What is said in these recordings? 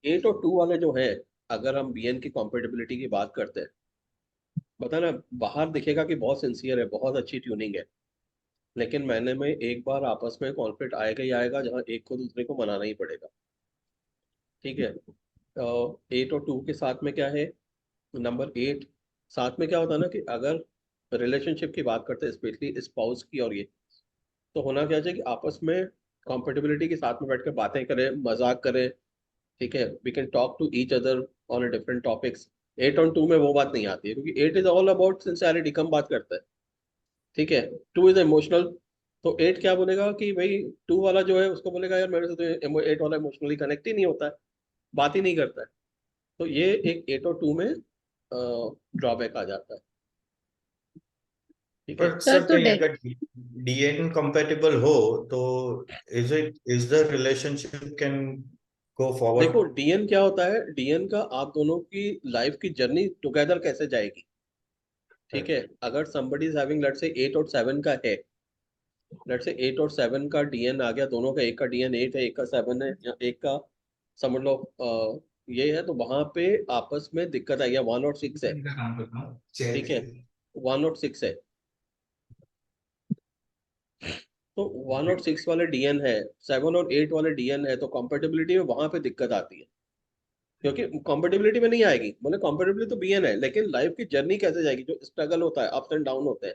Eight और to वाले जो है, अगर हम बीएन की कॉम्पेटिबिलिटी की बात करते हैं, पता ना, बाहर दिखेगा कि बहुत सिंसियर है, बहुत अच्छी ट्यूनिंग है, लेकिन मैंने में एक बार आपस में कॉन्फ्लिक्ट आएगा ही आएगा, जहाँ एक को दूसरे को मनाना ही पड़ेगा। ठीक है। एट और टू के साथ में क्या है, नंबर एट, साथ में क्या होता है ना कि अगर रिलेशनशिप की बात करते हैं, स्पेशली स्पाउस की, और ये तो होना क्या चाहिए कि आपस में कॉम्पेटिबिलिटी के साथ में बैठ कर बातें करें, मजाक करें। ठीक है, we can talk to each other on a different topics. Eight और टू में वो बात नहीं आती है, क्योंकि eight is all about sincerity, कम बात करता है। ठीक है। Two is emotional. तो एट क्या बोलेगा कि भाई, टू वाला जो है उसको बोलेगा यार मेरे से तो एट वाला इमोशनली कनेक्ट ही नहीं होता है, बात ही नहीं करता है। तो ये एक एट और टू में ड्रॉबैक आ जाता है। ठीक है। पर सर सर तो कहीं अगर डीएन कंपेटिबल हो तो is the relationship can go forward? देखो डीएन क्या होता है, डीएन का आप दोनों की लाइफ की जर्नी टुगेदर कैसे जाएगी। ठीक है। अगर somebody is having let's say eight और सेवन का है, लेट्स से एट और सेवन का डीएन आ गया दोनों का, एक का डीएन एट है, एक का सेवन है, या एक का समझ लो ये है, तो वहां पे आपस में दिक्कत आई है। वन और सिक्स है। का काम करता हूँ ठीक है। वन और सिक्स है, तो वन और सिक्स वाले डीएन है, सेवन और एट वाले डीएन है, तो कॉम्पेटिबिलिटी में वहां पे दिक्कत आती है। क्योंकि कॉम्पेटिबिलिटी में नहीं आएगी, बोले कॉम्पेटिबिलिटी तो बीएन है, लेकिन लाइफ की जर्नी कैसे जाएगी, जो स्ट्रगल होता है, अप्स एंड डाउन होते हैं।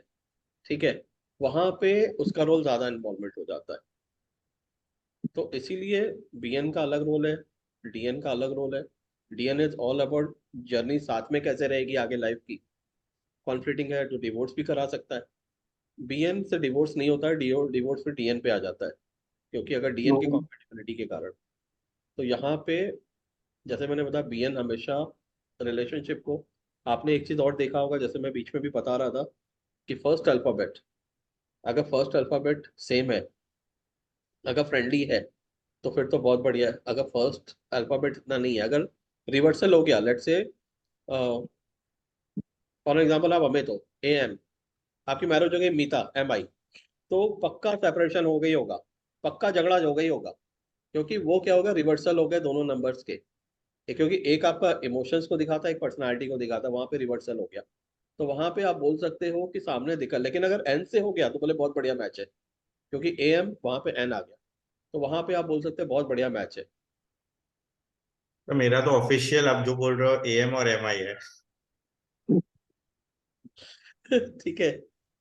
ठीक है। वहां पे उसका रोल ज्यादा इन्वॉल्वमेंट हो जाता है। तो इसीलिए बीएन का अलग रोल है, डीएन का अलग रोल है। DN is all about journey, साथ में कैसे रहेगी आगे लाइफ की। कॉन्फ्लिक्टिंग है तो डिवोर्स भी करा सकता है। बीएन से डिवोर्स नहीं होता है, डिवोर्स फिर डीएन पे आ जाता है, क्योंकि अगर डीएन की कॉम्पेटिबिलिटी के कारण। तो यहाँ पे जैसे मैंने बताया, बीएन हमेशा रिलेशनशिप को, आपने एक चीज और देखा होगा, जैसे मैं बीच में भी बता रहा था कि फर्स्ट अल्फाबेट, अगर फर्स्ट अल्फाबेट सेम है, अगर फ्रेंडली है, तो फिर तो बहुत बढ़िया है। अगर फर्स्ट अल्फाबेट इतना नहीं है, अगर रिवर्सल हो गया, लेट्स से फॉर एग्जांपल आप अमित हो, ए एम, आपकी मैरिज हो गई मीता, एम आई, तो पक्का सेपरेशन हो गई होगा, पक्का झगड़ा हो गई होगा। क्योंकि वो क्या होगा, रिवर्सल हो गए दोनों नंबर्स के। क्योंकि एक आपका इमोशंस को दिखाता है, एक पर्सनालिटी को दिखाता है, वहां पे रिवर्सल हो गया। तो वहां पे आप बोल सकते हो कि सामने दिखा, लेकिन अगर एन से हो गया तो बोले बहुत बढ़िया मैच है, क्योंकि ए एम वहां पे एन आ गया, तो वहां पे आप बोल सकते हैं बहुत बढ़िया मैच है। तो मेरा तो ऑफिशियल आप जो बोल रहे हो एएम और एमआई है। ठीक है।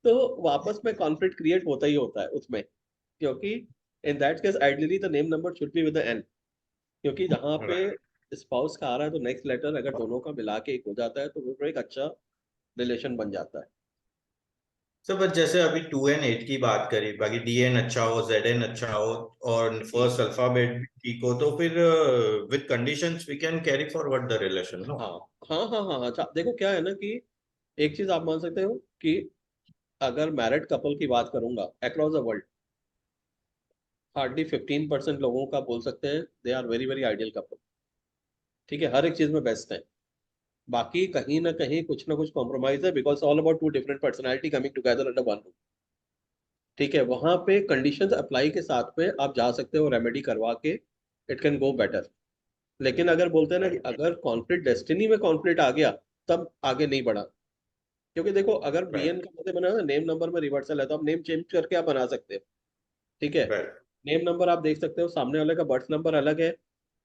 तो वापस में कॉन्फ्लिक्ट क्रिएट होता ही होता है उसमें, क्योंकि in that case ideally the name number should be with N. क्योंकि जहाँ पे स्पाउस का आ रहा है, तो नेक्स्ट लेटर अगर दोनों का मिला के एक हो जाता है, तो वो फिर एक अच्छा रिलेशन बन जाता है। सर बस जैसे अभी 2 and 8 की बात करी, बाकी डीएन अच्छा हो, जेडएन अच्छा हो और हम्म। फर्स्ट अल्फाबेट भी ठीक हो, तो फिर with conditions we can carry forward the relation, no? हाँ हाँ हाँ हाँ हाँ। अच्छा देखो क्या है ना कि एक चीज आप मान सकते हो कि अगर मैरिड कपल की बात करूंगा अक्रॉस द वर्ल्ड, हार्डली 15% लोगों का बोल सकते हैं they are very very ideal couple. ठीक है, हर एक चीज में बेस्ट है। बाकी कहीं ना कहीं कुछ ना कुछ कॉम्प्रोमाइज है, because all about two different personality coming together under one. ठीक है, वहां पे कंडीशंस अप्लाई के साथ में आप जा सकते हो, रेमेडी करवा के इट कैन गो बेटर। लेकिन अगर बोलते हैं ना कि अगर कॉन्फ्लिक्ट डेस्टिनी में कॉन्फ्लिक्ट आ गया, तब आगे नहीं बढ़ा। क्योंकि देखो अगर बीएन राइट। का जैसे बना ना, नेम नंबर में रिवर्सल है, तो आप नेम चेंज करके आप बना सकते हो। ठीक है। राइट। नेम नंबर आप देख सकते हो, सामने वाले का बर्थ नंबर अलग है,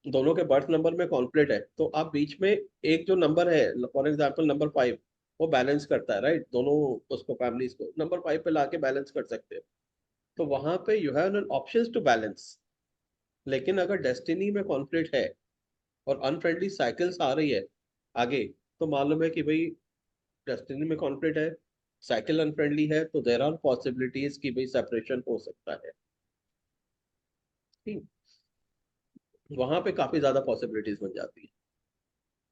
दोनों के बर्थ नंबर में कॉन्फ्लिक्ट है, तो आप बीच में एक जो नंबर है, फॉर एग्जाम्पल नंबर फाइव, वो बैलेंस करता है, राइट, दोनों उसको फैमिलीज को नंबर फाइव पे लाके बैलेंस कर सकते हो। तो वहां पे you have an options to balance. लेकिन अगर डेस्टिनी में कॉन्फ्लिक्ट है और अनफ्रेंडली साइकिल्स आ रही है आगे, तो मालूम है कि भाई डेस्टिनी में कॉन्फ्लिक्ट है, साइकिल अनफ्रेंडली है, तो देर आर पॉसिबिलिटीज कि भाई सेपरेशन हो सकता है। ठीक। वहां पे काफी ज्यादा पॉसिबिलिटीज बन जाती है।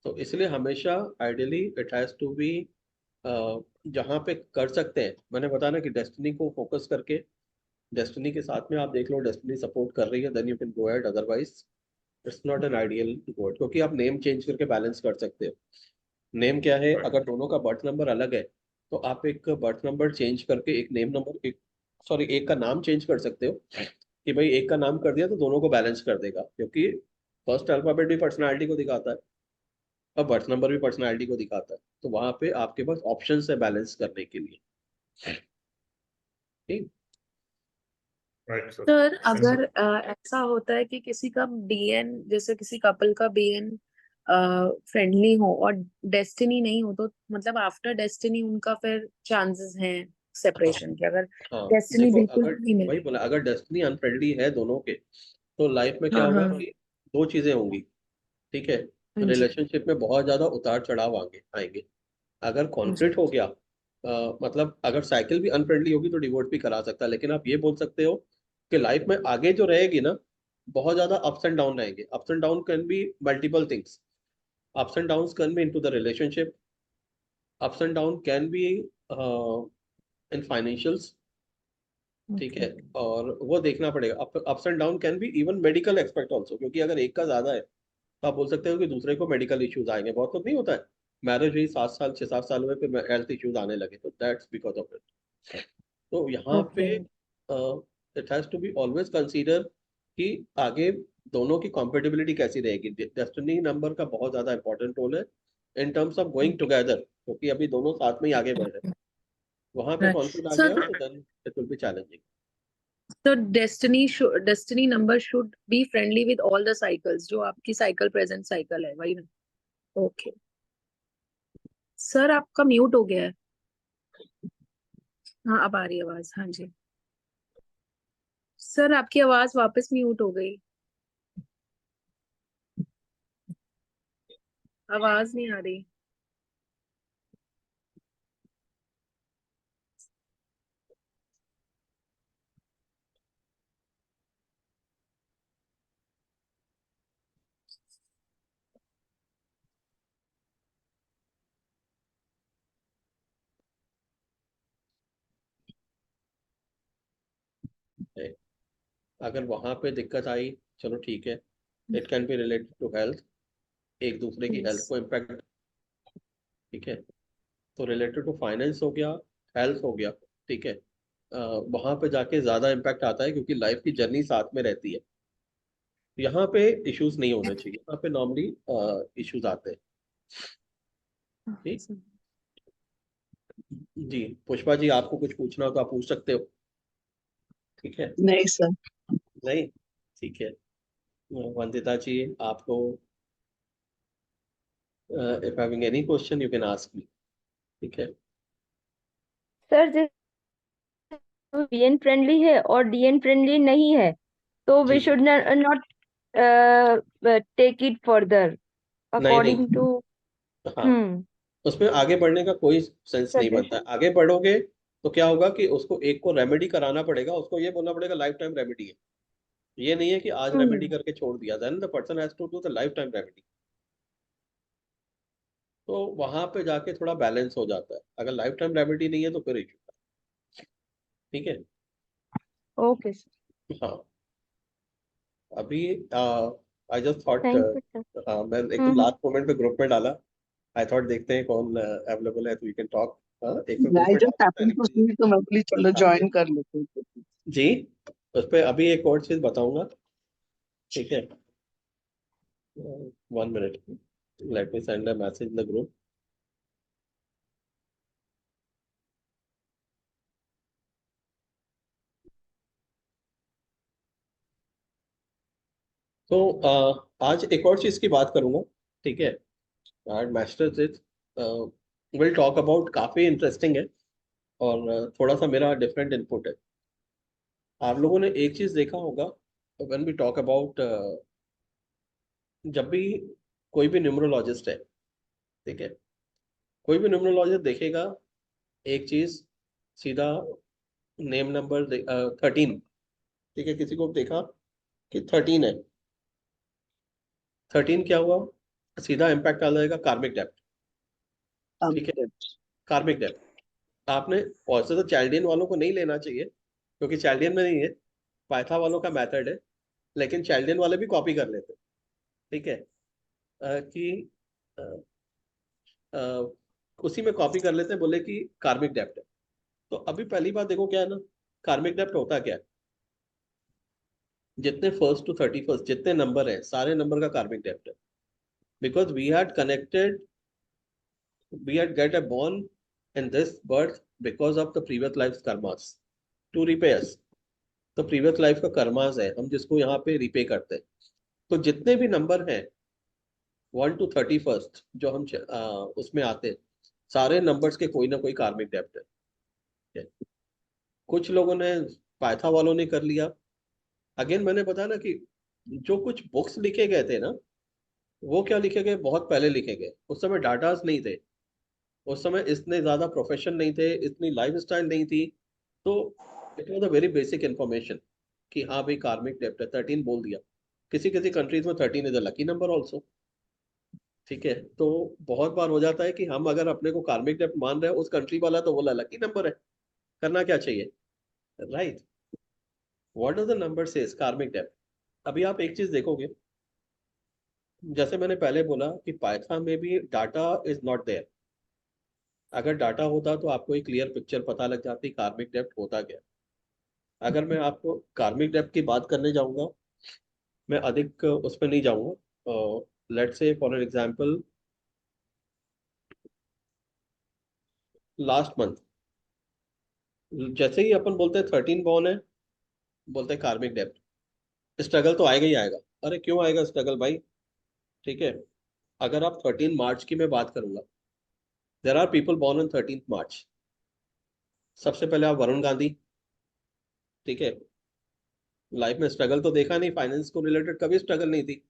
तो इसलिए हमेशा ideally it has to be, जहाँ पे कर सकते हैं, मैंने बताया ना कि डेस्टिनी को फोकस करके, डेस्टिनी के साथ में आप देख लो, डेस्टिनी सपोर्ट कर रही है, then you can go ahead, otherwise it's not an ideal go. क्योंकि आप नेम चेंज करके बैलेंस कर सकते हो। नेम क्या है, अगर दोनों का बर्थ नंबर अलग है, तो आप एक बर्थ नंबर चेंज करके एक नेम नंबर, एक सॉरी एक का नाम चेंज कर सकते हो, कि भाई एक का नाम कर दिया तो दोनों को बैलेंस कर देगा। क्योंकि फर्स्ट अल्फाबेट भी पर्सनालिटी को दिखाता है और बर्थ नंबर भी पर्सनालिटी को दिखाता है, तो वहां पे आपके पास ऑप्शन है बैलेंस करने के लिए। ठीक। Right, sir. सर And अगर ऐसा होता है कि किसी का बीएन, जैसे किसी कपल का बीएन फ्रेंडली हो और डेस्टिनी नहीं हो, तो मतलब आफ्टर डेस्टिनी उनका फिर चांसेस हैं हाँ सेपरेशन के, अगर हाँ, डेस्टिनी देखो बिल्कुल अगर, भी नहीं मिले? वही बोला, अगर डेस्टिनी अनफ्रेंडली है दोनों के, तो लाइफ में क्या हाँ होगा हाँ कि दो चीजें होंगी। ठीक है। हाँ जी। रिलेशनशिप में बहुत ज्यादा उतार चढ़ाव आएंगे आएंगे। अगर हाँ जी। कॉन्फ्लिक्ट हो गया, मतलब अगर साइकिल भी अनफ्रेंडली होगी तो डिवोर्स भी करा सकता है, लेकिन आप ये बोल सकते हो कि लाइफ में आगे जो रहेगी ना, बहुत ज्यादा अप्स एंड डाउन रहेंगे। Ups and down can be multiple things. Ups and down can be into the relationship, ups and down can be in financials. ठीक ओके। है। और वो देखना पड़ेगा। Ups and down can be even medical expect also, क्योंकि अगर एक का ज्यादा है तो आप बोल सकते हो कि दूसरे को मेडिकल इश्यूज आएंगे। बहुत लोग नहीं होता है, मैरिज हुई 7 साल 6 7 साल में फिर हेल्थ इश्यूज आने लगे, तो दैट्स बिकॉज ऑफ इट। तो यहाँ पे okay. It has to be always consider कि आगे दोनों की कॉम्पेटिबिलिटी कैसी रहेगी। डेस्टिनी नंबर का बहुत ज्यादा इंपॉर्टेंट रोल है in terms of going together, क्योंकि अभी दोनों साथ में ही आगे बढ़ रहे हैं। वहां पे राइट। कॉन्फ्लिक्ट आ सो गया तो then it will be challenging. तो destiny number should be friendly with all the cycles, जो आपकी साइकिल प्रेजेंट साइकिल है वही ना? ओके। सर आपका म्यूट हो गया है। हाँ अब आ रही है आवाज, हाँ जी। सर आपकी आवाज वापस म्यूट हो गई, आवाज नहीं आ रही। अगर वहां पे दिक्कत आई, चलो ठीक है, it can be related to health, एक दूसरे की यस। हेल्थ को इम्पैक्ट। ठीक है। तो रिलेटेड टू फाइनेंस हो गया, हेल्थ हो गया। ठीक है। वहां पे जाके ज्यादा इम्पैक्ट आता है क्योंकि लाइफ की जर्नी साथ में रहती है। यहाँ पे इश्यूज नहीं होने चाहिए, यहाँ पे नॉर्मली इश्यूज आते हैं। ठीक। जी पुष्पा जी, आपको कुछ पूछना हो तो आप पूछ सकते हो। ठीक है। नहीं सर। नहीं। ठीक है। वंदिता जी, आपको if having any question you can ask me. ठीक है। सर जैसे बीएन फ्रेंडली है और डीएन फ्रेंडली नहीं है, तो वी जी should not take it further नहीं अकॉर्डिंग नहीं। टू। हाँ, हम्म। उसमें आगे बढ़ने का कोई सेंस नहीं बनता है। सजेशन। आगे बढ़ोगे तो क्या होगा कि उसको एक को रेमेडी कराना पड़ेगा, उसको ये बोलना पड़ेगा लाइफ टाइम रेमेडी है। ये नहीं है कि आज रेमेडी हम्म। करके छोड़ दिया, then the person has to do the life time remedy. तो वहां पे जाके थोड़ा बैलेंस हो जाता है। अगर लाइफ टाइम रेमेडी नहीं है तो फिर इशू। ठीक है। Okay sir. हाँ। अभी I just thought, thank you sir. हाँ मैं एकदम हम्म। लास्ट मोमेंट पे ग्रुप में डाला। आई थॉट देखते हैं कौन अवेलेबल है तो वी कैन टॉक। हाँ, एक तो ग्रुप आई में डाल जस्ट दूं हैपन पहले टू कि सी, तो मैं बोली चलो हाँ। ज्वाइन कर लेते हैं। जी, उस पर अभी एक और चीज बताऊंगा। ठीक है। 1 minute, let me send a message in the group. तो आज एक और चीज की बात करूंगा। ठीक है। आज masters is will talk about, काफी इंटरेस्टिंग है और थोड़ा सा मेरा डिफरेंट इनपुट है। आप लोगों ने एक चीज देखा होगा, व्हेन वी टॉक अबाउट, जब भी कोई भी न्यूमरोलॉजिस्ट है, ठीक है, कोई भी न्यूमरोलॉजिस्ट देखेगा एक चीज, सीधा नेम नंबर 13। ठीक है, किसी को देखा कि 13 है, 13 क्या हुआ, सीधा इम्पैक्ट आ जाएगा कार्मिक डेप्थ। ठीक है। कार्मिक डेप्थ आपने, वैसे तो चाइल्डियन वालों को नहीं लेना चाहिए क्योंकि चाइल्डियन में नहीं है, पाइथा वालों का मेथड है, लेकिन चाइल्डियन वाले भी कॉपी कर लेते हैं। ठीक है। कि अ, अ, उसी में कॉपी कर लेते हैं, बोले कि कार्मिक डेप्थ है। तो अभी पहली बात देखो क्या है ना, कार्मिक डेप्थ होता क्या है। जितने 1st to 31st जितने नंबर है सारे नंबर का कार्मिक डेप्ट है, because we had connected, we had get a born in this birth because of the previous life's karmas to repay us. तो previous life का कर्मास है, हम जिसको यहाँ पे रिपे करते हैं। तो जितने भी नंबर हैं 1 to 31st जो हम उसमें आते हैं, सारे नंबर्स के कोई ना कोई कार्मिक डेप्ट है। ठीक है? कुछ लोगों ने, पाइथा वालों ने कर लिया। अगेन मैंने बताया ना कि जो कुछ बुक्स लिखे गए थे ना, वो क्या लिखे गए, बहुत पहले लिखे गए, उस समय डाटास नहीं थे, उस समय इतने ज्यादा प्रोफेशन नहीं थे, इतनी लाइफस्टाइल नहीं थी, तो it was a very basic information कि हाँ भाई कार्मिक डेप्ट है, 13 बोल दिया। किसी किसी कंट्रीज में 13 is a lucky number also. ठीक है, तो बहुत बार हो जाता है कि हम अगर अपने को कार्मिक डेप्ट मान रहे हैं, उस कंट्री वाला तो बोला लकी नंबर है, करना क्या चाहिए, right? What does the number says कार्मिक डेप्ट? अभी आप एक चीज देखोगे, जैसे मैंने पहले बोला कि पाइथन में भी डाटा इज नॉट देयर। अगर डाटा होता तो आपको एक क्लियर पिक्चर पता लग जाती कार्मिक डेप्ट होता क्या। अगर मैं आपको कार्मिक डेप्ट की बात करने जाऊंगा, मैं अधिक उस पर नहीं जाऊंगा। Let's say for an example, last month जैसे ही अपन बोलते हैं 13 बॉर्न है, बोलते हैं कार्मिक डेप्ट, स्ट्रगल तो आएगा ही आएगा। अरे क्यों आएगा स्ट्रगल भाई? ठीक है, अगर आप 13 मार्च की मैं बात करूंगा, there are people born on 13 March. सबसे पहले आप वरुण गांधी, ठीक है, लाइफ में स्ट्रगल तो देखा नहीं, फाइनेंस को रिलेटेड कभी स्ट्रगल नहीं थी,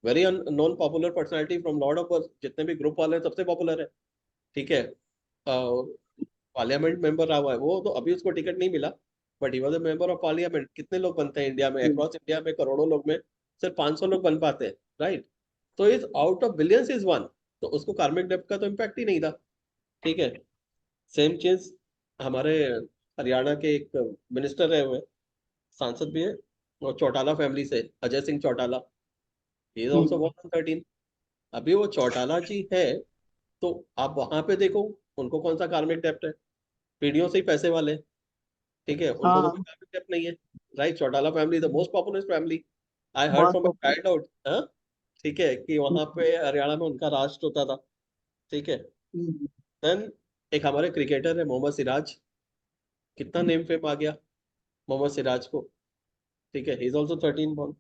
very non popular personality from Lord of, जितने भी ग्रुप वाले हैं सबसे पॉपुलर है। ठीक है, पार्लियामेंट मेंबर रहा हुआ है वो, तो अभी उसको टिकट नहीं मिला, but he was a member of parliament. कितने लोग बनते हैं इंडिया में, अक्रॉस इंडिया में करोड़ों लोग में सिर्फ 500 लोग बन पाते हैं, राइट? तो is out of billions is one, तो उसको कार्मिक डेप्ट का तो इम्पैक्ट ही नहीं था। ठीक है, सेम चीज हमारे हरियाणा के एक मिनिस्टर रहे हुए, सांसद भी है, और चौटाला फैमिली से, अजय सिंह चौटाला, ही इज ऑल्सो born on 13। अभी वो चौटाला जी है, तो आप वहां पे देखो उनको कौन सा कार्मिक डेप्ट है, पीढ़ियों से ही पैसे वाले हैं। ठीक है, उनको तो कोई कार्मिक डेप्ट नहीं है, right? Chautala family the most popular family, I heard from a child out. हाँ, ठीक है, कि वहां पे हरियाणा में उनका राष्ट्र होता था। ठीक है, देन एक हमारे क्रिकेटर है मोहम्मद सिराज, कितना नेम फेम आ गया मोहम्मद सिराज को। ठीक है, ही इज ऑल्सो 13 बॉर्न।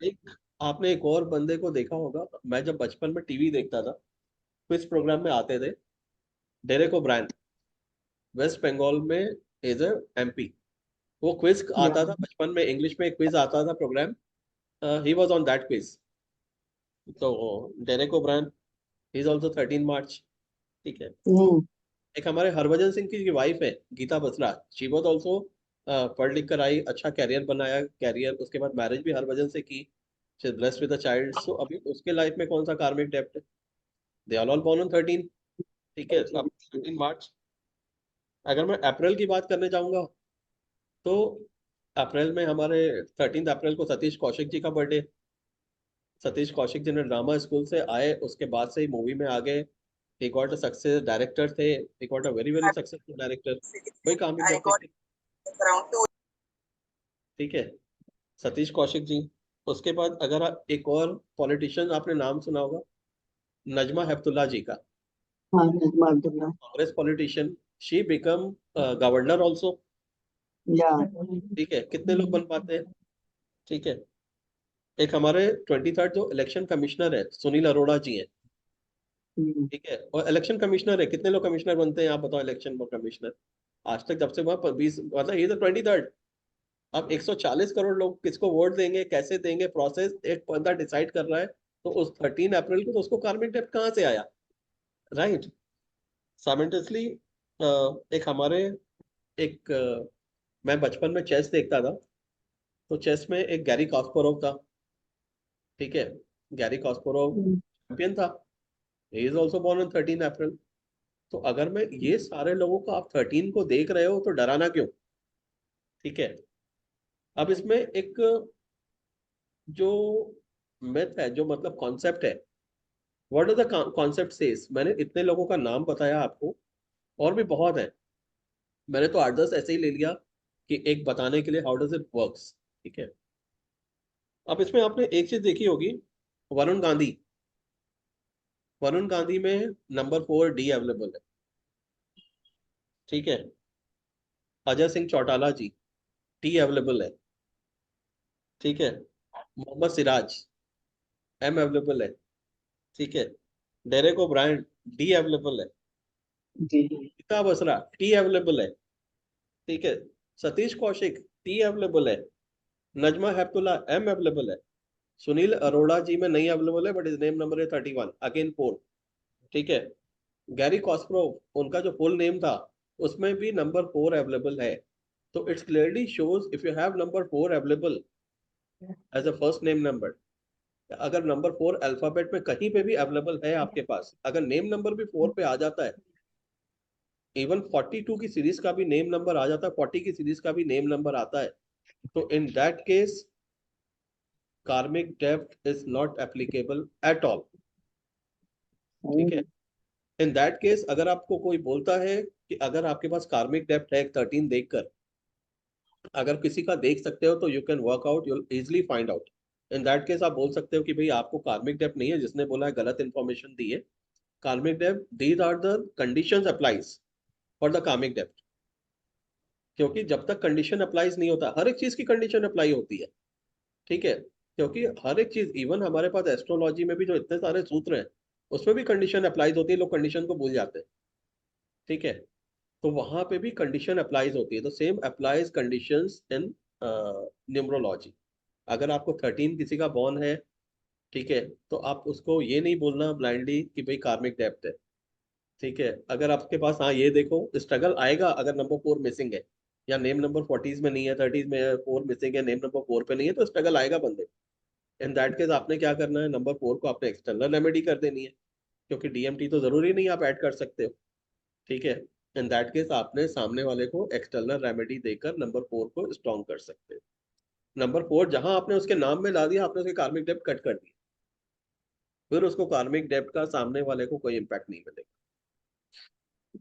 एक आपने एक और बंदे को देखा होगा, मैं जब बचपन में टीवी देखता था, क्विज प्रोग्राम में आते थे, डेरेक ओब्रायन, वेस्ट बंगाल में इज ए एमपी। वो क्विज आता था बचपन में, इंग्लिश में एक क्विज आता था programme, he was on that quiz. तो Derek O'Brien, he is also 13 March. ठीक है, एक हमारे हरभजन सिंह की वाइफ है Geeta Basra, she was also पढ़ लिख कर आई, अच्छा कैरियर बनाया, कैरियर, उसके बाद मैरिज भी हरभजन से की, she is blessed with a child. So अभी उसके लाइफ में कौन सा कार्मिक डेप्ट है? They are all born on 13। ठीक है, 13 मार्च। अगर मैं अप्रैल की बात करने जाऊंगा, तो अप्रैल में हमारे 13 अप्रैल को सतीश कौशिक जी का बर्थडे। सतीश कौशिक जी ने ड्रामा स्कूल से आए, उसके बाद से ही मूवी में आ गए, he got a success director थे, he got a very very successful director, कोई काम ही नहीं थे। ठीक है, सतीश कौशिक जी। उसके बाद अगर आप एक और पॉलिटिशियन आपने नाम सुना होगा, नजमा हेपतुल्ला जी का, Congress politician, she become governor also. ठीक है, कितने लोग बन पाते हैं? ठीक है, एक हमारे 23rd जो इलेक्शन कमिश्नर है सुनील अरोड़ा जी हैं। ठीक है, और इलेक्शन कमिश्नर है, कितने लोग कमिश्नर बनते हैं आप बताओ, इलेक्शन कमिश्नर आज तक जब से वहां 20, मतलब ये तो 23rd। अब 140 करोड़ लोग किसको वोट देंगे, कैसे देंगे, प्रोसेस एक बंदा डिसाइड कर रहा है, तो उस 13 अप्रैल को तो उसको कार्मिक डेप्ट कहाँ से आया, राइट? साइमल्टेनियसली एक हमारे एक मैं बचपन में चेस देखता था, तो चेस में एक गैरी कास्पारोव था। ठीक है, गैरी कास्पारोव चैंपियन था, he is also born on 13 April. तो अगर मैं ये सारे लोगों को, आप 13 को देख रहे हो तो डराना क्यों? ठीक है, अब इसमें एक जो मिथ है, जो मतलब कॉन्सेप्ट है, what is the concept says, मैंने इतने लोगों का नाम बताया आपको, और भी बहुत है, मैंने तो 8-10 ऐसे ही ले लिया कि एक बताने के लिए हाउ डज इट वर्क्स। ठीक है, अब इसमें आपने एक चीज देखी होगी, वरुण गांधी, वरुण गांधी में नंबर 4 डी अवेलेबल है, ठीक है। अजय सिंह चौटाला जी, टी अवेलेबल है, ठीक है। मोहम्मद सिराज, एम अवेलेबल है, ठीक है। डेरेक ओब्रायन, डी अवेलेबल है। जी गीता बसरा, टी अवेलेबल है, ठीक है। सतीश कौशिक, टी अवेलेबल है। नजमा हेपतुल्ला, एम अवेलेबल है। सुनील अरोड़ा जी में नहीं अवेलेबल है, बट इज नेम नंबर है 31, अगेन 4, ठीक है। गैरी कॉस्प्रोव, उनका जो फुल नेम था उसमें भी नंबर 4 अवेलेबल है। तो it's clearly shows if you have number 4 available as a first name number, अगर नंबर 4 अल्फाबेट में कहीं पे भी अवेलेबल है आपके पास, अगर नेम नंबर भी 4 पे आ जाता है, इवन 42 की सीरीज का भी नेम नंबर आ जाता है, 40 की सीरीज का भी नेम नंबर आता है, तो इन दैट केस कार्मिक depth is not applicable at all, ठीक है। इन दैट केस अगर आपको कोई बोलता है कि अगर आपके पास कार्मिक डेप्थ है 13 देखकर, अगर किसी का देख सकते हो तो you can work out, you easily find out. In that case आप बोल सकते हो कि भाई आपको कार्मिक डेप्थ नहीं है, जिसने बोला है गलत इंफॉर्मेशन दी है। Karmic depth, these are the conditions applies for the karmic depth, क्योंकि जब तक कंडीशन अप्लाइज नहीं होता, हर एक चीज की कंडीशन अप्लाई होती है, ठीक है। क्योंकि हर एक चीज, इवन हमारे पास एस्ट्रोलॉजी में भी जो इतने सारे सूत्र हैं उसमें भी कंडीशन अप्लाइज होती है, लोग कंडीशन को भूल जाते हैं, ठीक है। तो वहां पे भी कंडीशन अप्लाइज होती है, तो सेम अप्लाइज कंडीशंस इन न्यूमरोलॉजी। अगर आपको 13 किसी का बॉर्न है, ठीक है, तो आप उसको ये नहीं बोलना ब्लाइंडली कि भाई कार्मिक डेप्थ है, ठीक है। अगर आपके पास, हाँ ये देखो स्ट्रगल आएगा अगर नंबर 4 मिसिंग है, या नेम नंबर 40s में नहीं है, 30s में है, 4 मिसिंग है, नेम नंबर 4 पे नहीं है, तो स्ट्रगल आएगा बंदे। इन दैट केस आपने क्या करना है, नंबर 4 को आपने एक्सटर्नल रेमेडी कर देनी है, क्योंकि डीएमटी तो जरूरी नहीं आप ऐड कर सकते हो, ठीक है। इन दैट केस आपने सामने वाले को एक्सटर्नल रेमेडी देकर नंबर 4 को स्ट्रॉन्ग कर सकते हो। नंबर 4 जहां आपने उसके नाम में ला दिया, आपने उसके कार्मिक डेप्थ कट कर दी, फिर उसको कार्मिक डेप्थ का सामने वाले को कोई इम्पैक्ट नहीं मिलेगा,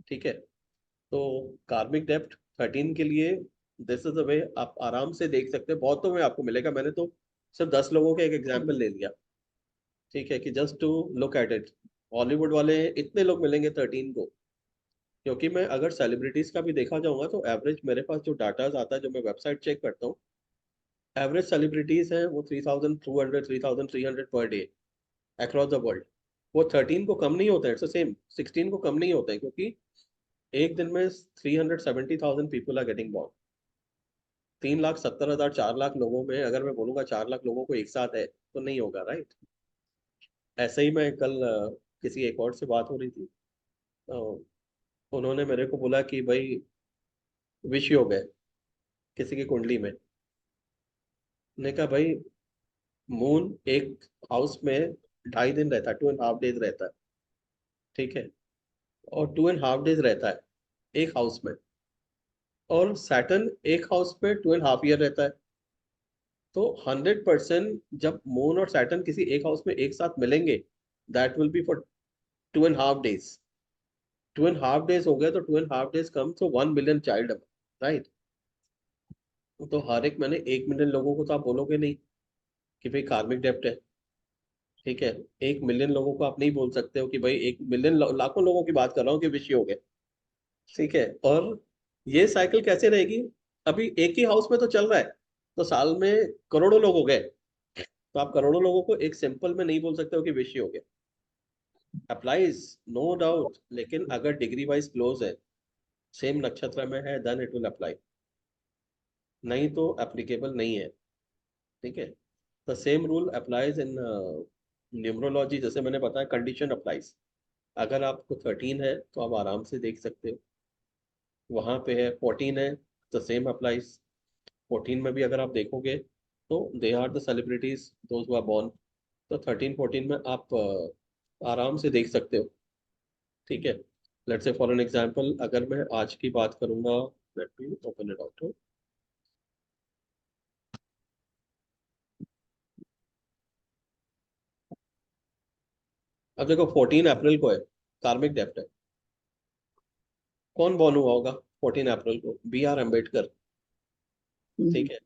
ठीक है। तो कार्मिक डेप्थ 13 के लिए दिस इज द वे आप आराम से देख सकते हैं, बहुतों में आपको मिलेगा। मैंने तो सिर्फ 10 लोगों के एक एग्जाम्पल ले लिया, ठीक है, कि just to look at it. Hollywood वाले इतने लोग मिलेंगे 13 को, क्योंकि मैं अगर सेलिब्रिटीज का भी देखा जाऊंगा तो एवरेज मेरे पास जो डाटा आता है, जो मैं वेबसाइट चेक करता हूँ, एवरेज सेलिब्रिटीज हैं वो 3200 3300 per day across the world. वो 13 को कम नहीं होता है, इट्स सेम 16 को कम नहीं होता है, क्योंकि एक दिन में 370,000 people are getting born. 3,70,000 4 lakh लोगों में अगर मैं बोलूंगा 4 लाख लोगों को एक साथ है तो नहीं होगा, राइट। ऐसे ही मैं कल किसी एक और से बात हो रही थी, उन्होंने मेरे को बोला कि भाई विष योग है किसी की कुंडली में। ने कहा भाई मून एक हाउस में 2.5 दिन रहता है, 2.5 डेज रहता है, ठीक है। और 2.5 डेज रहता है एक हाउस में, और सैटर्न एक हाउस में 2.5 ईयर रहता है। तो 100% जब मून और सैटर्न किसी एक हाउस में एक साथ मिलेंगे, that will B for 2.5 days. 2.5 days हो गए तो 2.5 डेज कम तो 1 मिलियन चाइल्ड, राइट। तो हर एक, मैंने 1 मिलियन लोगों को तो आप बोलोगे नहीं कि भाई कार्मिक डेप्ट है, ठीक है। 1 मिलियन लोगों को आप नहीं बोल सकते हो कि भाई 1 मिलियन, लाखों लोगों की बात कर रहा हूँ कि विषय हो गए, ठीक है। और ये साइकिल कैसे रहेगी, अभी एक ही हाउस में तो चल रहा है, तो साल में करोड़ों लोग हो गए, तो आप करोड़ों लोगों को एक सिंपल में नहीं बोल सकते हो कि विषय हो गया। अप्लाइज नो डाउट, लेकिन अगर डिग्री वाइज क्लोज है, सेम नक्षत्र में है, देन इट विल अप्लाई, नहीं तो एप्लीकेबल नहीं है, ठीक है। The same rule applies in numerology, जैसे मैंने बताया कंडीशन अप्लाइज। अगर आपको 13 है तो आप आराम से देख सकते हो, वहां पे है 14 है तो सेम अप्लाइज। 14 में भी अगर आप देखोगे तो they are the celebrities those who are born, तो 13 14 में आप आराम से देख सकते हो, ठीक है। Let's say for an example अगर मैं आज की बात करूंगा, let me open it out. अब देखो 14 अप्रैल को है, कार्मिक डेप्थ है, कौन बॉर्न हुआ होगा 14 अप्रैल को, B.R. अम्बेडकर, ठीक है।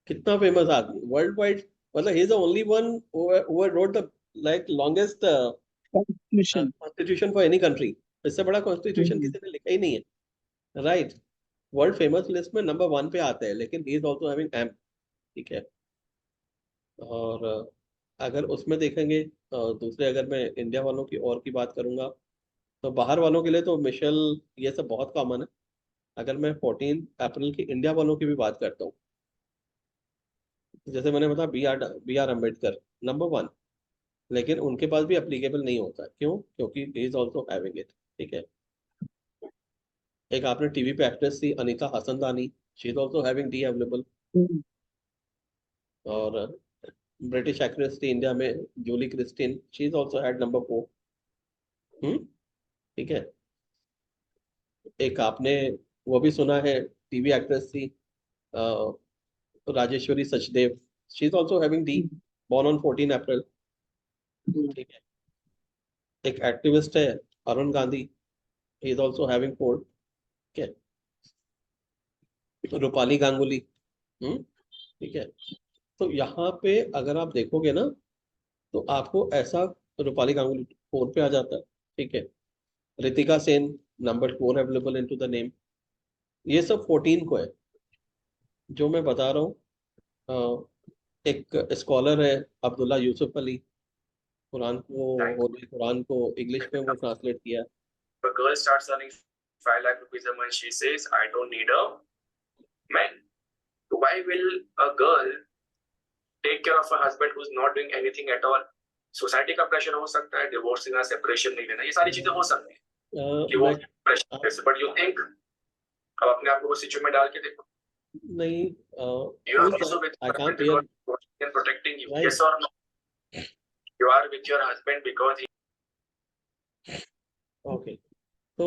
कितना फेमस आदमी, वर्ल्ड वाइड मतलब he is the only one who wrote the like longest Constitution. constitution for any country. इससे बड़ा constitution किसी ने लिखा ही नहीं है, right? वर्ल्ड फेमस लिस्ट में नंबर 1 पे आते हैं, लेकिन he is also having M, ठीक है। और अगर उसमें देखेंगे दूसरे, अगर मैं इंडिया वालों की और की बात करूंगा, तो बाहर वालों के लिए तो मिशेल ये सब बहुत कॉमन है। अगर मैं 14 अप्रैल की इंडिया वालों की भी बात करता हूँ, जैसे मैंने बताया बी आर अम्बेडकर नंबर 1, लेकिन उनके पास भी एप्लीकेबल नहीं होता। क्यों? क्योंकि he is also having it, ठीक है। एक आपने टीवी पे एक्ट्रेस थी Anita Hassanandani, she is also having the available. और ब्रिटिश एक्ट्रेस थी इंडिया में Julie Christie, she is also had number 4, ठीक है। एक आपने वो भी सुना है, टीवी एक्ट्रेस थी Rajeshwari Sachdev, she is also having D, born on 14 अप्रैल, ठीक है। एक एक्टिविस्ट है अरुण गांधी, ही इज ऑल्सो हैविंग 4, ठीक है। रूपाली गांगुली, ठीक है। तो यहाँ पे अगर आप देखोगे ना, तो आपको ऐसा रूपाली गांगुली 4 पे आ जाता है, ठीक है। Ritika Sen number 4 available into the name. ये सब 14 को है। जो मैं बता रहा हूँ, एक स्कॉलर है अब्दुल्ला यूसुफ अली, कुरान को, होली कुरान को इंग्लिश में वो ट्रांसलेट किया है। A girl starts earning 5 lakh rupees a month. She says, I don't need a man. Why will a girl take care of her husband who's not doing anything at all? Society का pressure हो सकता है, divorce लेना, separation नहीं लेना, ये सारी चीजें हो सकती हैं कि वो प्रेशर। बट यू थिंक, अब अपने आप को वो सिचुएशन में डाल के देखो, नहीं, you are also with your husband because he is protecting you. Right. Yes or no? You are with your husband because he okay. तो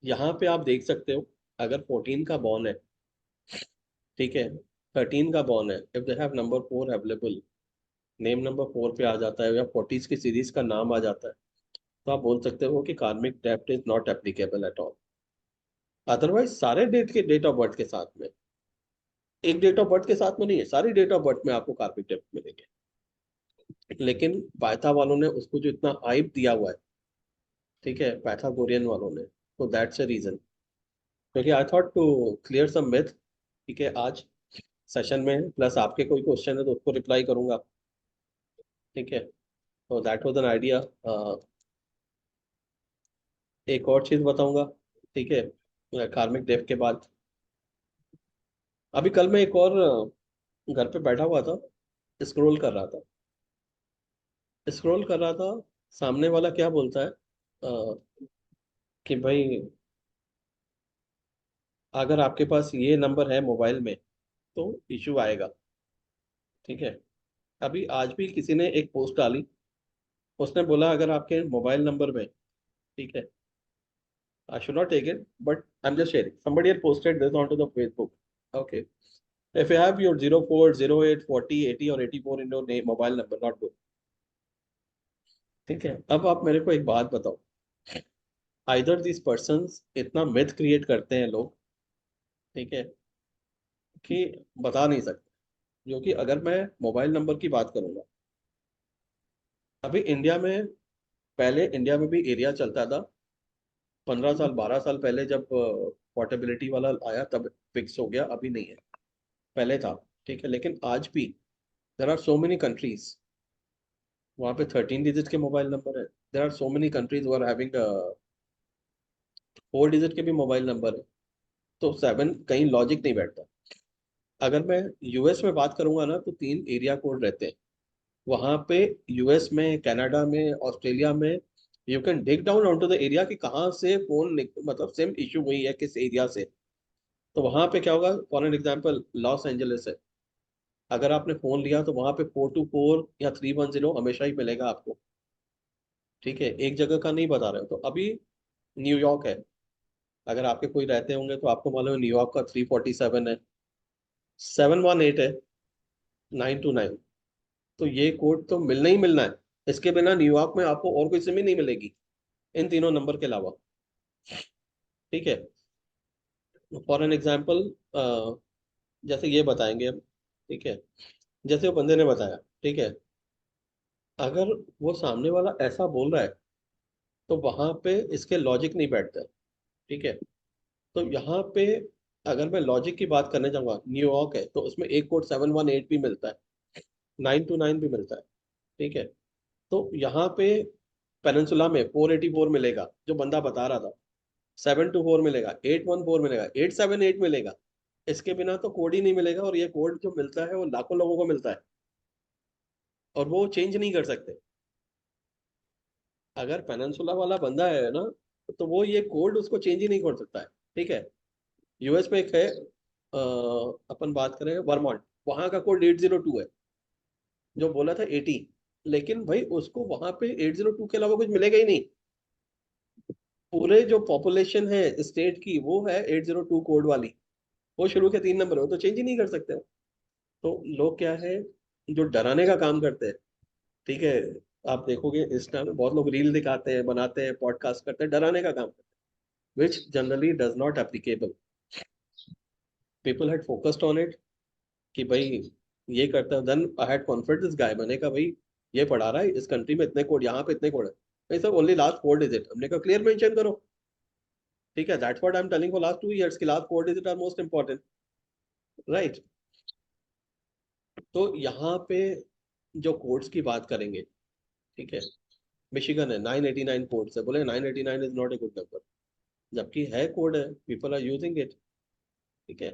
यहाँ पे आप देख सकते हो, अगर 14 का बॉर्न है, ठीक है, 13 का बॉर्न है, if they have number 4 available, name number 4 पे आ जाता है, या 40s की सीरीज का नाम आ जाता है, तो आप बोल सकते हो कि कार्मिक depth is not applicable at all. Otherwise सारे डेट ऑफ बर्थ के साथ में, एक डेट ऑफ बर्थ के साथ में नहीं है, सारी डेट ऑफ बर्थ में आपको कार्मिक डेप्थ मिलेंगे। लेकिन पाइथा वालों ने उसको जो इतना हाइप दिया हुआ है, ठीक है, पाइथागोरियन वालों ने, तो दैट्स अ रीजन। क्योंकि I thought to clear some myth, ठीक है, आज सेशन में, प्लस आपके कोई क्वेश्चन है तो उसको रिप्लाई करूंगा, ठीक है। तो दैट वाज एन आइडिया। एक और चीज बताऊंगा, ठीक है, कार्मिक डेप्थ के बाद। अभी कल मैं एक और घर पे बैठा हुआ था, स्क्रॉल कर रहा था, सामने वाला क्या बोलता है कि भाई अगर आपके पास ये नंबर है मोबाइल में तो इशू आएगा, ठीक है। अभी आज भी किसी ने एक पोस्ट डाली, उसने बोला अगर आपके मोबाइल नंबर में, ठीक है, I should not take it, but I'm just sharing. Somebody had posted this onto the Facebook. Okay. If you have your 04, 08, 40, 80 or 84 in your name, mobile number, not good. ठीक है। अब आप मेरे को एक बात बताओ, आइदर दिस पर्सन्स इतना मिथ क्रिएट करते हैं लोग, ठीक है, कि बता नहीं सकते। जो कि अगर मैं मोबाइल नंबर की बात करूंगा, अभी इंडिया में, पहले इंडिया में भी एरिया चलता था, 15 साल 12 साल पहले जब पोर्टेबिलिटी वाला आया तब फिक्स हो गया, अभी नहीं है, पहले था, ठीक है। लेकिन आज भी there are so many countries, वहाँ पे 13 डिजिट के मोबाइल नंबर है। There are so many countries who are having 4 digit के भी मोबाइल नंबर है। तो 7 कहीं लॉजिक नहीं बैठता। अगर मैं यूएस में बात करूंगा ना, तो 3 एरिया कोड रहते हैं वहाँ पे, यूएस में, कनाडा में, ऑस्ट्रेलिया में। You can dig down on to the area कि कहाँ से फोन मतलब सिम इशू हुई है, किस एरिया से। तो वहाँ पे क्या होगा, for an example Los Angeles है, अगर आपने फोन लिया तो वहाँ पे 424 या 310 हमेशा ही मिलेगा आपको, ठीक है। एक जगह का नहीं बता रहे हो। तो अभी न्यूयॉर्क है, अगर आपके कोई रहते होंगे तो आपको मालूम है न्यूयॉर्क का 347 है, 718 है, 929। तो ये कोड तो मिलना ही मिलना है। इसके बिना न्यूयॉर्क में आपको और कोई सिम ही नहीं मिलेगी इन तीनों नंबर के अलावा, ठीक है। फॉर एन एग्जाम्पल जैसे ये बताएंगे हम, ठीक है, जैसे वो बंदे ने बताया, ठीक है, अगर वो सामने वाला ऐसा बोल रहा है तो वहां पे इसके लॉजिक नहीं बैठता है, ठीक है। तो यहाँ पे अगर मैं लॉजिक की बात करने जाऊंगा, न्यूयॉर्क है तो उसमें एक कोड 718 भी मिलता है, 929 भी मिलता है, ठीक है। तो यहाँ पे पेनिनसुला में 484 मिलेगा जो बंदा बता रहा था, 724 मिलेगा, 814 मिलेगा, 878 मिलेगा। इसके बिना तो कोड ही नहीं मिलेगा, और ये कोड जो मिलता है वो लाखों लोगों को मिलता है और वो चेंज नहीं कर सकते। अगर पेनिनसुला वाला बंदा है ना, तो वो ये कोड उसको चेंज ही नहीं कर सकता है, ठीक है। यूएस में एक है, अपन बात करें वर्मॉन्ट, वहां का कोड 802 है, जो बोला था 80, लेकिन भाई उसको वहां पे 802 के अलावा कुछ मिलेगा ही नहीं। पूरे जो पॉपुलेशन है स्टेट की वो है 802 कोड वाली, वो शुरू के 3 नंबर हो, तो चेंज ही नहीं कर सकते हो। तो लोग क्या है, जो डराने का काम करते हैं, ठीक है। आप देखोगे इंस्टा में बहुत लोग रील दिखाते हैं, बनाते हैं, पॉडकास्ट करते हैं, डराने का काम करते हैं, which generally does not applicable. People had focused on it कि भाई ये करता है, then I had confidence this guy, मैंने कहा भाई ये पढ़ा रहा है इस कंट्री में इतने कोड, यहाँ पे इतने कोड है भाई, सब ओनली लास्ट 4 डिजिट, हमने कहा क्लियर मेंशन करो, ठीक है। That's what I am telling for last 2 years की last 4 digit are most important, right. तो यहाँ पे जो कोड्स की बात करेंगे, ठीक है, मिशिगन है 989 कोड्स है, बोले 989 is not a good number, जबकि है कोड है, पीपल आर यूजिंग इट, ठीक है।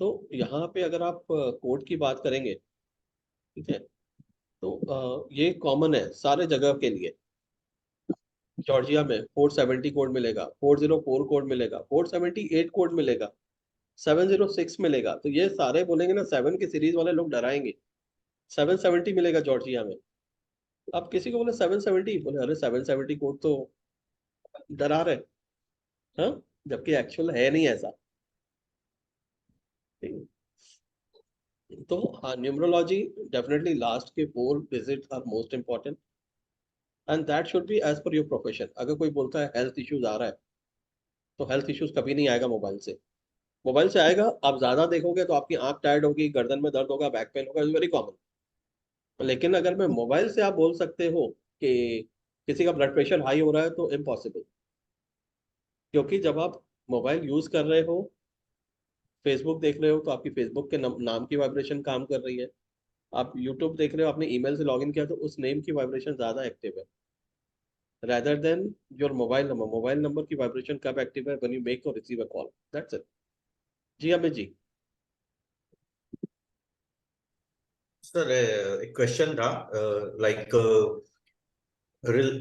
तो यहाँ पे अगर आप कोड की बात करेंगे, ठीक है, तो ये कॉमन है सारे जगह के लिए। जॉर्जिया में 470 कोड मिलेगा, 404 कोड मिलेगा, 478 कोड मिलेगा, 706 मिलेगा। तो ये सारे बोलेंगे ना, 7 की सीरीज वाले लोग डराएंगे, 770 मिलेगा जॉर्जिया में। अब किसी को बोले 770, बोले अरे 770 कोड तो डरा रहे, हाँ, जबकि एक्चुअल है नहीं ऐसा, ठीक है? तो हाँ, न्यूमरोलॉजी डेफिनेटली लास्ट के 4 digit are most important, and that should be as per your profession. अगर कोई बोलता है हेल्थ इश्यूज आ रहा है, तो हेल्थ इश्यूज कभी नहीं आएगा मोबाइल से। मोबाइल से आएगा, आप ज्यादा देखोगे तो आपकी आंख टायर्ड होगी, गर्दन में दर्द होगा, बैक पेन होगा, इज वेरी कॉमन। लेकिन अगर मैं मोबाइल से आप बोल सकते हो कि किसी का ब्लड प्रेशर हाई हो रहा है, तो इम्पॉसिबल। क्योंकि जब आप मोबाइल यूज कर रहे हो, फेसबुक देख रहे हो, तो आपकी फेसबुक के नाम की वाइब्रेशन काम कर रही है। आप यूट्यूब देख रहे हो, आपने ईमेल से लॉगिन किया, तो उस नेम की वाइब्रेशन ज्यादा एक्टिव है, rather than your mobile number. Mobile number की वाइब्रेशन कब एक्टिव है? When you make or receive a call, that's it. जी अमित जी। सर एक क्वेश्चन था, like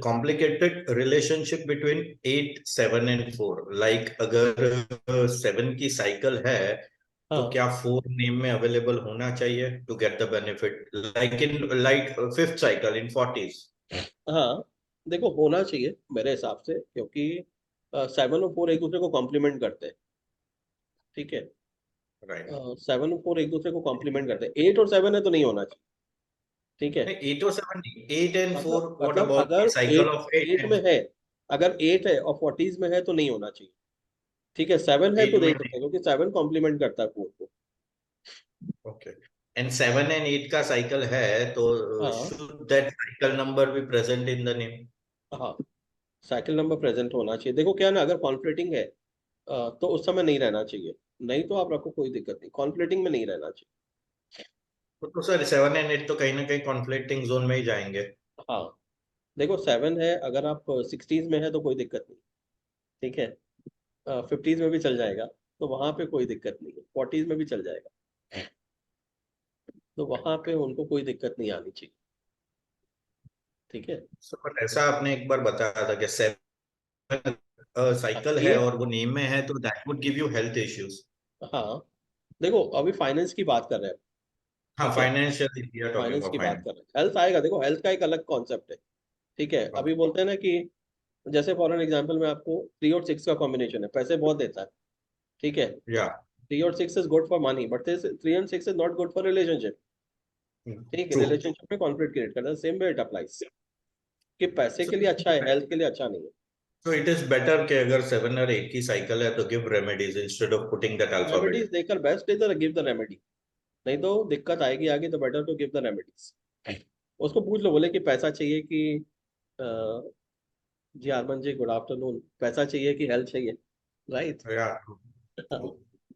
complicated relationship between 8, 7 and 4, like अगर 7 की साइकिल है तो हाँ क्या 4 नेम में अवेलेबल होना चाहिए to get the benefit, like in like fifth cycle in 40s? हाँ, देखो होना चाहिए मेरे हिसाब से, क्योंकि 7 और 4 एक दूसरे को कॉम्प्लीमेंट करते हैं, ठीक है। राइट। 7 और 4 एक दूसरे को कॉम्प्लीमेंट करते हैं, 8 और 7 है तो नहीं होना चाहिए, ठीक है। 8 और 7, 8 and 4, what मतलब about the अगर cycle एट of 8 एट में and है, अगर 8 है और 40s में है तो नहीं होना चाहिए, ठीक है। 7 है 8 तो में? देख सकते हैं, क्योंकि 7 कॉम्प्लीमेंट करता है 4 को। ओके, एंड 7 and 8 का साइकिल है तो हाँ should that cycle number be present in the name? हाँ, साइकिल नंबर प्रेजेंट होना चाहिए। देखो क्या है ना, अगर कॉन्फ्लिक्टिंग है तो उस समय नहीं रहना चाहिए, नहीं तो आप रखो कोई दिक्कत नहीं, कॉन्फ्लिक्टिंग में नहीं रहना चाहिए। तो सर 7 and 8 तो कहीं ना कहीं कॉन्फ्लिक्टिंग जोन में ही जाएंगे। हाँ, देखो 7 है, अगर आप 60s में है तो कोई दिक्कत नहीं, ठीक है। 50s में भी चल जाएगा, तो वहां पे कोई दिक्कत नहीं है, 40s में भी चल जाएगा, तो वहां पे उनको कोई दिक्कत नहीं आनी चाहिए, ठीक है। सर बट ऐसा आपने एक बार बताया था कि 7 साइकिल है ये और वो नेम में है तो that would give you health issues. हाँ, देखो अभी फाइनेंस की बात कर रहे हैं, हाँ, ठीक है। Financial, we are talking finance about की बात फाइनेंस। कर रहे हैं, हेल्थ आएगा, देखो हेल्थ का एक अलग कॉन्सेप्ट है, ठीक है। अभी बोलते हैं ना कि जैसे फॉर एन एग्जाम्पल में आपको 3 और 6 का कॉम्बिनेशन है, पैसे बहुत देता है, ठीक है। या 3 और 6 is good for money, but 3 and 6 is not good for relationship, ठीक है। ट्रू। रिलेशनशिप में कॉन्फ्लिक्ट क्रिएट करता है, सेम वे इट अप्लाइज, कि पैसे के लिए अच्छा है, हेल्थ के लिए अच्छा नहीं है। सो इट इज बेटर कि अगर 7 और 8 की साइकिल है तो give remedies instead of putting that alphabet. Remedies देकर best is give the remedy, नहीं तो दिक्कत आएगी आगे, तो better to give the remedies. उसको पूछ लो, बोले कि पैसा चाहिए कि जी आरमन जी गुड आफ्टरनून, पैसा चाहिए कि हेल्थ चाहिए, राइट? Yeah.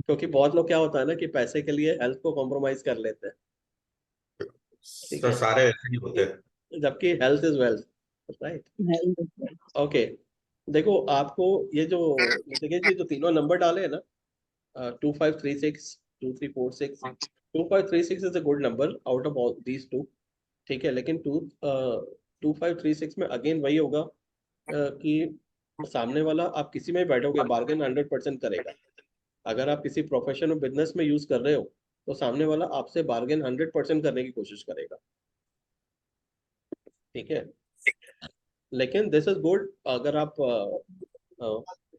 क्योंकि बहुत लोग क्या होता है ना कि पैसे के लिए हेल्थ को कॉम्प्रोमाइज कर लेते हैं, ठीक तो है, सारे ऐसे ही होते हैं। जबकि health is wealth, right? Okay, देखो आपको ये जो, देखिए जी, जो तीनों नंबर डाले हैं ना, 2536, 2346, 2536 is a good number out of all these two, ठीक है। लेकिन 2536 में अगेन वही होगा कि सामने वाला, आप किसी में भी बैठोगे बार्गेन 100% करेगा। अगर आप किसी प्रोफेशन और बिजनेस में यूज कर रहे हो तो सामने वाला आपसे बार्गेन 100% करने की कोशिश करेगा, ठीक है। लेकिन दिस इज गुड अगर आप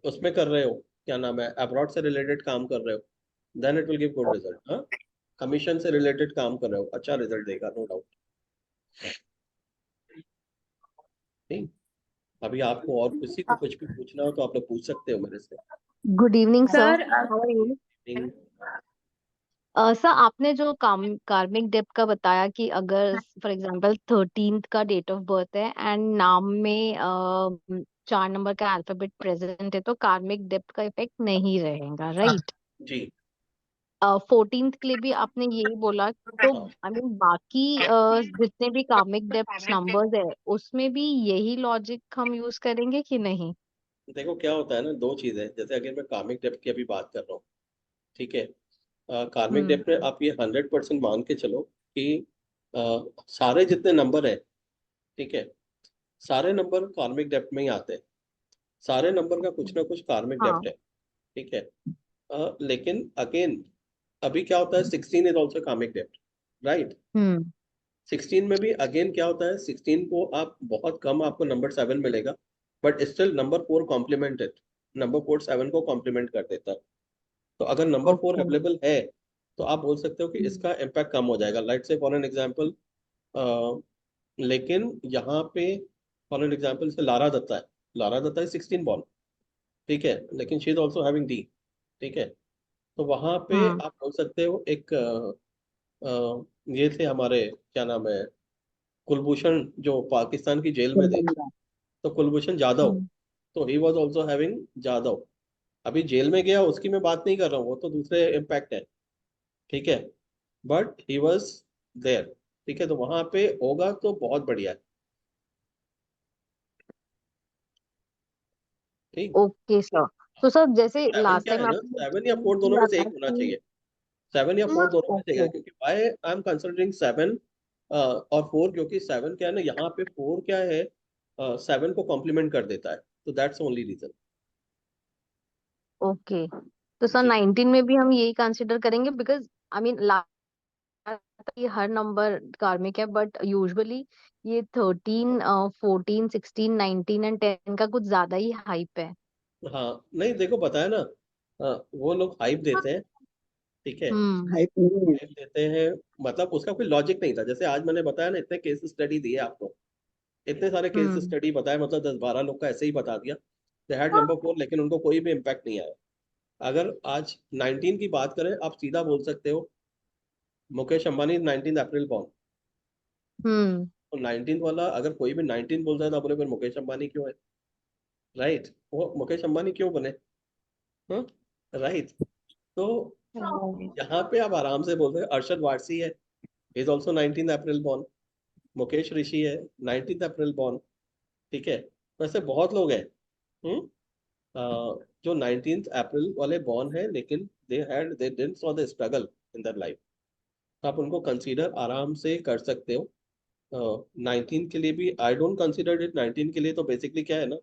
उसमें कर रहे हो, क्या नाम है, अब्रॉड से रिलेटेड काम कर रहे हो, then it will give good result. हाँ, कमीशन से रिलेटेड काम कर रहे हो, अच्छा रिजल्ट देगा, नो डाउट। ठीक, अभी आपको और किसी को कुछ भी पूछना हो तो आप लोग पूछ सकते हो मेरे से। Good evening sir sir, how are you? ठीक, सर आपने जो कार्मिक डेप्थ का बताया कि अगर फॉर एग्जांपल 13th का डेट ऑफ बर्थ है एंड नाम में 4 नंबर का अल्फाबेट प्रेजेंट है तो कार्मिक डेप्थ का इफेक्ट नहीं रहेगा, राइट? जी 14th के लिए भी आपने यही बोला, तो हाँ, आई मीन बाकी जितने भी कार्मिक डेप्थ नंबर्स है उसमें भी यही लॉजिक हम यूज करेंगे कि नहीं? देखो क्या होता है ना, दो चीजें, जैसे अगर मैं कार्मिक डेप्थ की अभी बात कर रहा हूँ, ठीक है, कार्मिक हम्म। डेप्थ में आप ये 100% मान के चलो कि सारे जितने नंबर है, ठीक है, सारे नंबर कार्मिक डेप्थ में ही आते हैं, सारे नंबर का कुछ ना कुछ कार्मिक हाँ। डेप्थ है, ठीक है। लेकिन अगेन अभी क्या होता है, 16 इज ऑल्सो कार्मिक डेप्थ, राइट? हम्म। 16 में भी अगेन क्या होता है, 16 को आप बहुत कम, आपको नंबर 7 मिलेगा, but still number 4 complimented, number 4 7 को कॉम्प्लीमेंट कर देता है। तो अगर नंबर 4 ओके। अवेलेबल है तो आप बोल सकते हो कि इसका इम्पैक्ट कम हो जाएगा, लाइट से फॉर एन एग्जाम्पल। लेकिन यहाँ पे फॉर एन एग्जाम्पल से लारा दत्ता है, लारा दत्ता है 16 बॉर्न, ठीक है, लेकिन she is also having D, ठीक है। तो वहां पे हम्म। आप बोल सकते हो एक ये थे हमारे, क्या नाम है, कुलभूषण जो पाकिस्तान की जेल में थे, तो कुलभूषण जाधव, हम्म। तो he was also having Jadhav. अभी जेल में गया उसकी मैं बात नहीं कर रहा हूँ, वो तो दूसरे इम्पैक्ट है, ठीक है, बट ही वॉज देयर, ठीक है, तो वहां पे होगा तो बहुत बढ़िया है, ठीक। ओके सर, तो सर जैसे सेवन लास्ट क्या है टाइम ना, आपने 7 या 4 दोनों किया में से था एक होना कि चाहिए, 7 या 4 दोनों में से एक है, ओके। क्योंकि वाई आई एम कंसिडरिंग 7 और 4, क्योंकि 7 क्या है ना, यहाँ पे 4 क्या है, 7 को कॉम्प्लीमेंट कर देता है, तो दैट्स ओनली रीजन। ओके, तो सर जी 19 में भी हम यही कंसिडर करेंगे बिकॉज आई मीन ये हर नंबर कार्मिक है बट यूजुअली ये 13 14 16 19 एंड 10 का कुछ ज्यादा ही हाइप है। हाँ, नहीं देखो बताया ना, वो लोग हाइप देते हैं, ठीक है, हम्म। हाइप देते हैं, मतलब उसका कोई लॉजिक नहीं था। जैसे आज मैंने बताया ना, इतने केस स्टडी दिए आपको, इतने सारे केस हम्म। स्टडी बताए, मतलब 10-12 लोग का ऐसे ही बता दिया, दे हैड नंबर 4 लेकिन उनको कोई भी इम्पैक्ट नहीं आया। अगर आज 19 की बात करें, आप सीधा बोल सकते हो मुकेश अंबानी 19 अप्रैल बॉर्न, हम्म। तो 19 वाला अगर कोई भी 19 बोलता है तो आप बोले फिर मुकेश अंबानी क्यों है, राइट? वो मुकेश अंबानी क्यों बने, हाँ, राइट? तो यहाँ पे आप आराम से बोल रहे हैं, अरशद वारसी है, is also 19 April born, Mukesh Rishi है 19 अप्रैल बॉर्न, ठीक है। वैसे बहुत लोग हैं, हम्म, जो 19 अप्रैल वाले बॉर्न है, लेकिन they didn't saw the struggle in their life, तो आप उनको कंसीडर आराम से कर सकते हो। 19 के लिए भी आई डोंट कंसीडर इट, 19 के लिए तो बेसिकली क्या है ना,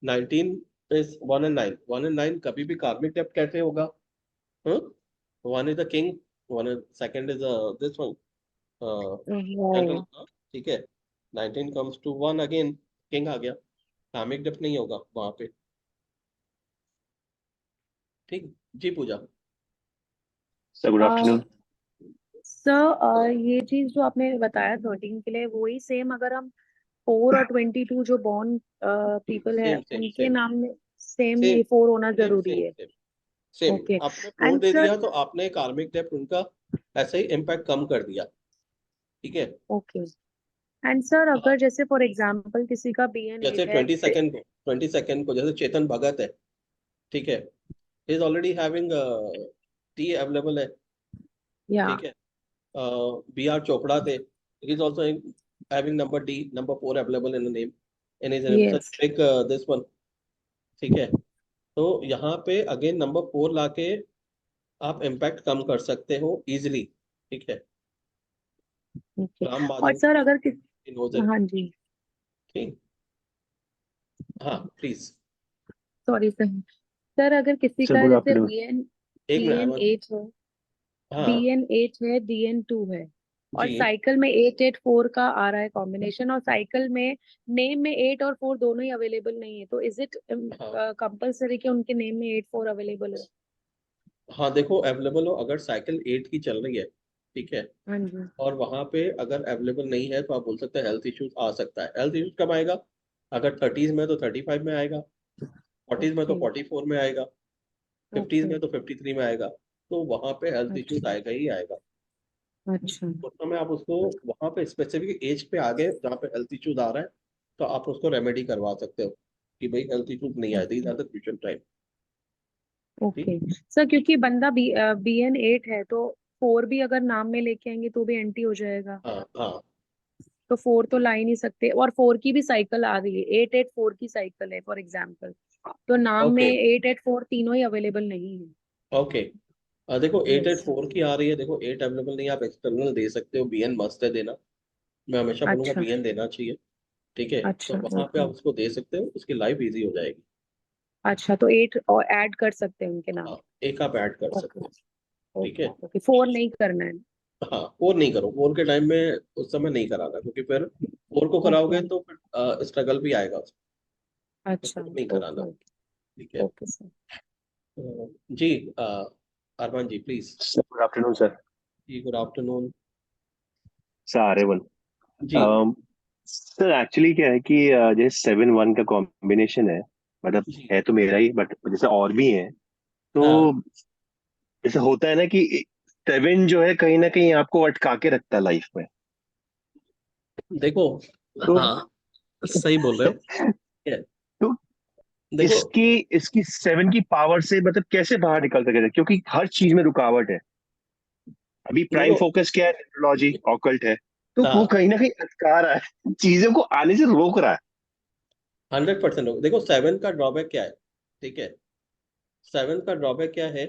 19 इज 1 एंड 9, 1 एंड 9 कभी भी कार्मिक डेप्थ कैसे होगा, हाँ, 1 is the king, 1 second is this one, general, right. ठीक है, 19 कम्स टू 1 अगेन, किंग आ गया, कार्मिक डेप्थ नहीं होगा वहां पे, ठीक। जी Pooja. Sir good afternoon. Sir ये चीज जो आपने बताया 13 के लिए, वही सेम अगर हम 4 और 22 जो बॉर्न पीपल है सेम सेम उनके सेम नाम में सेम सेम ये 4 होना सेम जरूरी सेम है? Same same okay. आपने 4 एंड दे सर दिया तो आपने कार्मिक डेप्थ उनका ऐसे ही इम्पैक्ट कम कर दिया, ठीक है। ओके। एंड सर अगर जैसे फॉर एग्जांपल किसी का BN जैसे 8 है 22nd को जैसे चेतन भगत है, ठीक है, is already having T available है, या ठीक है। BR चोपड़ा थे, is also having number D, number 4 available in name in his name, such yes like this one, ठीक है। तो यहाँ पे अगेन नंबर 4 लाके आप इम्पैक्ट कम कर सकते हो इजिली, ठीक है। ओके। राम और माधव सर अगर knows it, हाँ जी ठीक। हाँ प्लीज। Sorry sir. सर अगर किसी Sir, का good जैसे afternoon. BN एक मिनट BN अमन। 8 है, हाँ BN 8 है, DN 2 है, और जी। साइकिल में 884 का आ रहा है कॉम्बिनेशन, और साइकिल में नेम में 8 और 4 दोनों ही अवेलेबल नहीं है, तो इज इट हाँ कंपलसरी कि उनके नेम में 8 4 अवेलेबल है? हाँ, देखो अवेलेबल हो, अगर साइकिल 8 की चल रही है, ठीक है, हाँ जी। और वहां पे अगर अवेलेबल नहीं है तो आप बोल सकते हैं हेल्थ इश्यूज आ सकता है। हेल्थ इश्यूज कब आएगा? अगर 30s में तो 35 में आएगा, 40s में तो ओके 44 में आएगा, 50s ओके। में तो 53 में आएगा। तो वहां पे हेल्थ इश्यूज अच्छा आएगा ही आएगा। अच्छा। उस समय आप उसको वहां पे स्पेसिफिक एज पे आ गए जहाँ पे हेल्थ इश्यूज आ रहा है, तो आप उसको रेमेडी करवा सकते हो कि भाई हेल्थ इश्यूज नहीं आए, these are the future time, ठीक। ओके सर, क्योंकि बंदा BN 8 है तो 4 भी अगर नाम में लेके आएंगे तो भी एंटी हो जाएगा, हाँ हाँ तो 4 तो ला ही नहीं सकते, और 4 की भी साइकिल आ गई है, 884 की साइकिल है फॉर एग्जाम्पल, तो नाम में ओके 884 तीनों ही अवेलेबल नहीं है। ओके। देखो यस। 884 की आ रही है, देखो 8 अवेलेबल नहीं है, आप एक्सटर्नल दे सकते हो, BN मस्ट है देना, मैं हमेशा बोलूंगा अच्छा BN देना चाहिए, ठीक है। तो अच्छा। वहां पे आप ओके। उसको दे सकते हो, उसकी लाइफ इजी हो जाएगी। अच्छा तो 8 और ऐड कर सकते हैं उनके नाम? हाँ, एक आप ऐड कर ओके सकते हो, ठीक ओके है। ओके, 4 नहीं करना है? हाँ, 4 नहीं करो, 4 के टाइम में उस समय नहीं कराना, क्योंकि फिर 4 को ओके। कराओगे तो फिर स्ट्रगल भी आएगा उसमें, तो अच्छा 4 नहीं ओके कराना, ओके। ठीक है। Okay sir. जी Arman ji please. Sir, good afternoon, sir. जी गुड आफ्टरनून। Sir, Arevan. जी सर एक्चुअली क्या है कि जैसे 7-1 का कॉम्बिनेशन है, मतलब जी। है तो मेरा ही, बट जैसे और भी है, तो हाँ जैसे होता है ना कि 7 जो है कहीं ना कहीं आपको अटका के रखता है लाइफ में। देखो, तो हाँ सही बोल रहे हो, ठीक है। तो देखो इसकी इसकी 7 की पावर से मतलब कैसे बाहर निकल सके, क्योंकि हर चीज में रुकावट है। अभी प्राइम देखो फोकस क्या है, न्यूरोलॉजी ऑकल्ट है, तो वो हाँ कहीं ना कहीं अटका रहा है, चीजों को आने से रोक रहा है। 100% हो। देखो 7 का ड्रॉबैक क्या है, ठीक है। 7 का ड्रॉबैक क्या है?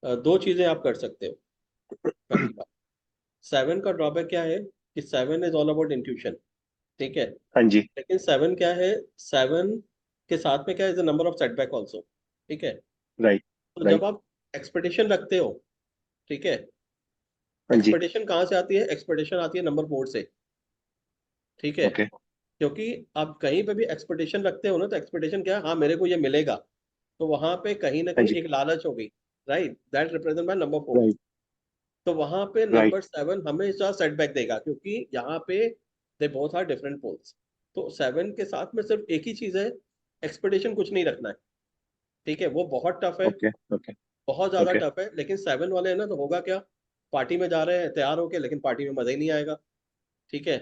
दो चीजें आप कर सकते हो। पहली बात, 7 का ड्रॉबैक क्या है कि 7 इज ऑल अबाउट इंट्यूशन, ठीक है। हाँ जी। लेकिन 7 क्या है, 7 के साथ में क्या है, नंबर ऑफ सेटबैक ऑल्सो, ठीक है। राइट तो जब राइट। आप एक्सपेक्टेशन रखते हो, ठीक है, हाँ जी। एक्सपेक्टेशन कहाँ से आती है? एक्सपेक्टेशन आती है नंबर 4 से, ठीक है। ओके। क्योंकि आप कहीं पे भी एक्सपेक्टेशन रखते हो ना, तो एक्सपेक्टेशन क्या है, हाँ मेरे को ये मिलेगा, तो वहां पे कहीं ना हाँ कहीं जी। एक लालच हो गई, right, that represent by number 4। Right तो वहां पे राइट। नंबर 7 हमेशा सेटबैक देगा, क्योंकि यहाँ पे they both are different poles. तो 7 के साथ में सिर्फ एक ही चीज है, एक्सपेक्टेशन कुछ नहीं रखना है, ठीक है। वो बहुत टफ है, ओके ओके बहुत ज्यादा ओके। टफ है, लेकिन 7 वाले हैं ना, तो होगा क्या, पार्टी में जा रहे हैं तैयार होके, लेकिन पार्टी में मजा ही नहीं आएगा, ठीक है।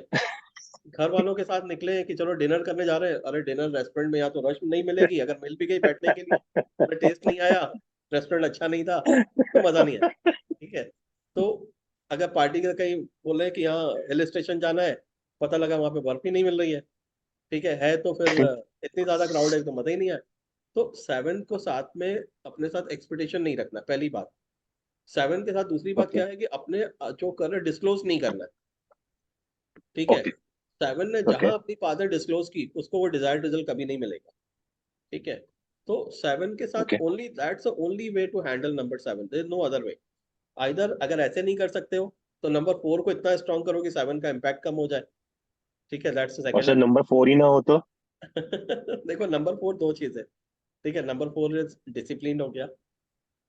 घर वालों के साथ निकले कि चलो डिनर करने जा रहे हैं, अरे डिनर रेस्टोरेंट में या तो रश नहीं मिलेगी, अगर मिल भी गई बैठने के लिए तो टेस्ट नहीं आया, रेस्टोरेंट अच्छा नहीं था, तो मजा नहीं आया, ठीक है। तो अगर पार्टी का कहीं बोले कि यहाँ हिल स्टेशन जाना है, पता लगा वहां पे बर्फ ही नहीं मिल रही ठीक है तो फिर इतनी ज्यादा क्राउड है तो मजा ही नहीं आया। तो 7 को साथ में अपने साथ एक्सपेक्टेशन नहीं रखना, पहली बात। 7 के साथ दूसरी बात ओके क्या है कि अपने जो कर रहे डिस्क्लोज नहीं करना है, ठीक है। ओके 7 ने ओके जहां अपनी पावर डिस्क्लोज की, उसको वो डिजायर्ड रिजल्ट कभी नहीं मिलेगा, ठीक है। तो 7 के साथ okay only that's the only way to handle number 7, there is no other way. Either अगर ऐसे नहीं कर सकते हो तो नंबर 4 को इतना स्ट्रॉन्ग करो कि 7 का इम्पैक्ट कम हो जाए, ठीक है, दैट्स द और सेकंड सर नंबर 4 ही ना हो तो? देखो नंबर 4 दो चीज है, ठीक है। नंबर 4 इज डिसिप्लिन हो गया,